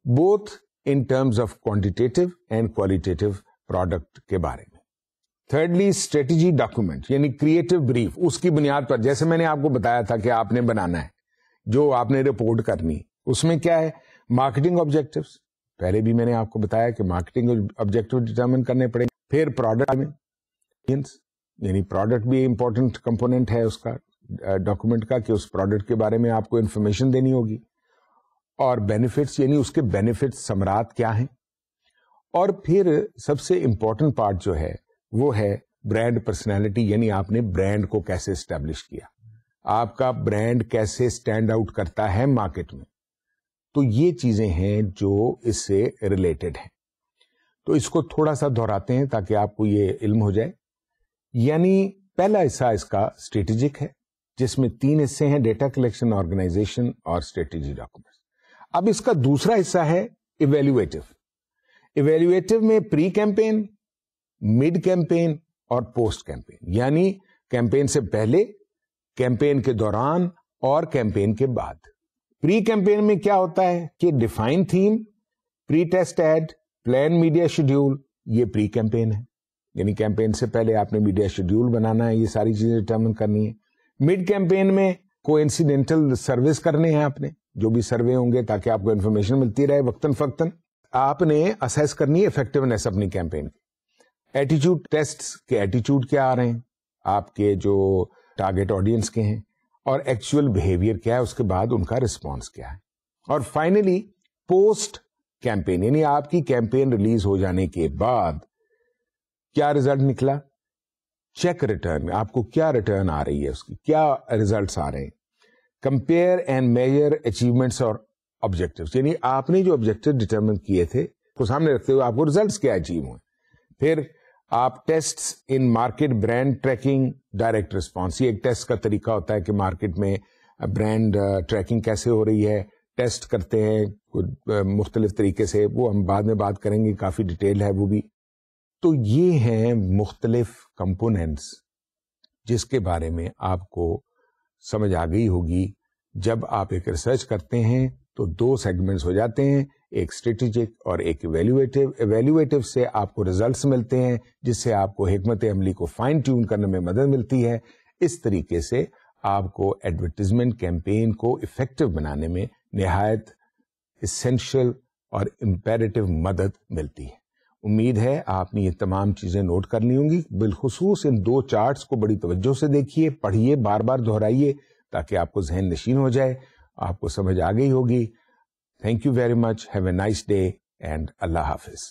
both in terms of quantitative and qualitative product کے بارے میں. تھرڈلی اسٹریٹجی ڈاکومنٹ, یعنی کریٹو بریف. اس کی بنیاد پر جیسے میں نے آپ کو بتایا تھا کہ آپ نے بنانا ہے, جو آپ نے رپورٹ کرنی, اس میں کیا ہے؟ Marketing objectives. پہلے بھی میں نے آپ کو بتایا کہ مارکیٹنگ آبجیکٹیو ڈٹرمن کرنے پڑیں گے. پھر پروڈکٹ میں, یعنی پروڈکٹ بھی امپورٹنٹ کمپوننٹ ہے اس کا, ڈاکومنٹ کا کہ اس پروڈکٹ کے بارے میں آپ کو انفارمیشن دینی ہوگی, اور بینیفٹس یعنی اس کے بینیفٹس ثمرات کیا ہیں, اور پھر سب سے امپورٹنٹ پارٹ جو ہے وہ ہے برانڈ پرسنالٹی, یعنی آپ نے برانڈ کو کیسے اسٹیبلش کیا, آپ کا برانڈ کیسے اسٹینڈ آؤٹ کرتا ہے مارکیٹ میں. تو یہ چیزیں ہیں جو اس سے ریلیٹڈ ہیں. تو اس کو تھوڑا سا دہراتے ہیں تاکہ آپ کو یہ علم ہو جائے. یعنی پہلا حصہ اس کا اسٹریٹجک ہے, جس میں 3 حصے ہیں, ڈیٹا کلیکشن, آرگنائزیشن اور اسٹریٹجی ڈاکومنٹس. اب اس کا دوسرا حصہ ہے ایویلویٹو. ایویلویٹو میں پری کیمپین, مڈ کیمپین اور پوسٹ کیمپین, یعنی کیمپین سے پہلے, کیمپین کے دوران اور کیمپین کے بعد. پری کیمپین میں کیا ہوتا ہے کہ define theme, pre test ad, plan media schedule, یہ پری کیمپین ہے. یعنی کیمپین سے پہلے آپ نے میڈیا شیڈیول بنانا ہے, یہ ساری چیزیں ڈٹرمن کرنی ہے. مڈ کیمپین میں کو انسیڈنٹل سروس کرنے ہیں آپ نے, جو بھی سروے ہوں گے تاکہ آپ کو انفارمیشن ملتی رہے وقتاً فوقتاً. آپ نے اسیس کرنی ہے افیکٹونیس اپنی کیمپین کی. ایٹیچیوڈ ٹیسٹ کے ایٹیچیوڈ کیا آ رہے ہیں, آپ کے جو ٹارگیٹ آڈینس کے ہیں, اور ایکچوئل بہیویئر کیا ہے, اس کے بعد ان کا رسپانس کیا ہے. اور فائنلی پوسٹ کیمپین, یعنی آپ کی کیمپین ریلیز ہو جانے کے بعد کیا ریزلٹ نکلا, چیک ریٹرن, آپ کو کیا ریٹرن آ رہی ہے, اس کی کیا ریزلٹس آ رہے ہیں. کمپیئر اینڈ میجر اچیومنٹس اور آبجیکٹیوز, یعنی آپ نے جو آبجیکٹیو ڈٹرمن کیے تھے کو سامنے رکھتے ہوئے آپ کو ریزلٹس کیا اچیو ہوئے. پھر آپ tests in market, brand tracking, direct response. یہ ایک ٹیسٹ کا طریقہ ہوتا ہے کہ مارکیٹ میں برانڈ ٹریکنگ کیسے ہو رہی ہے, ٹیسٹ کرتے ہیں مختلف طریقے سے, وہ ہم بعد میں بات کریں گے, کافی ڈیٹیل ہے وہ بھی. تو یہ ہیں مختلف کمپوننٹس جس کے بارے میں آپ کو سمجھ آ گئی ہوگی. جب آپ ایک ریسرچ کرتے ہیں تو 2 سیگمنٹس ہو جاتے ہیں, ایک اسٹریٹجک اور ایک ایویلویٹو. ایویلویٹو سے آپ کو ریزلٹس ملتے ہیں, جس سے آپ کو حکمت عملی کو فائن ٹیون کرنے میں مدد ملتی ہے. اس طریقے سے آپ کو ایڈورٹیزمنٹ کیمپین کو افیکٹو بنانے میں نہایت اسینشل اور امپیریٹو مدد ملتی ہے. امید ہے آپ نے یہ تمام چیزیں نوٹ کر لی ہوں گی. بالخصوص ان 2 چارٹس کو بڑی توجہ سے دیکھیے, پڑھیے, بار بار دہرائیے تاکہ آپ کو ذہن نشین ہو جائے, آپ کو سمجھ آ گئی ہوگی. Thank you very much. Have a nice day and Allah حافظ.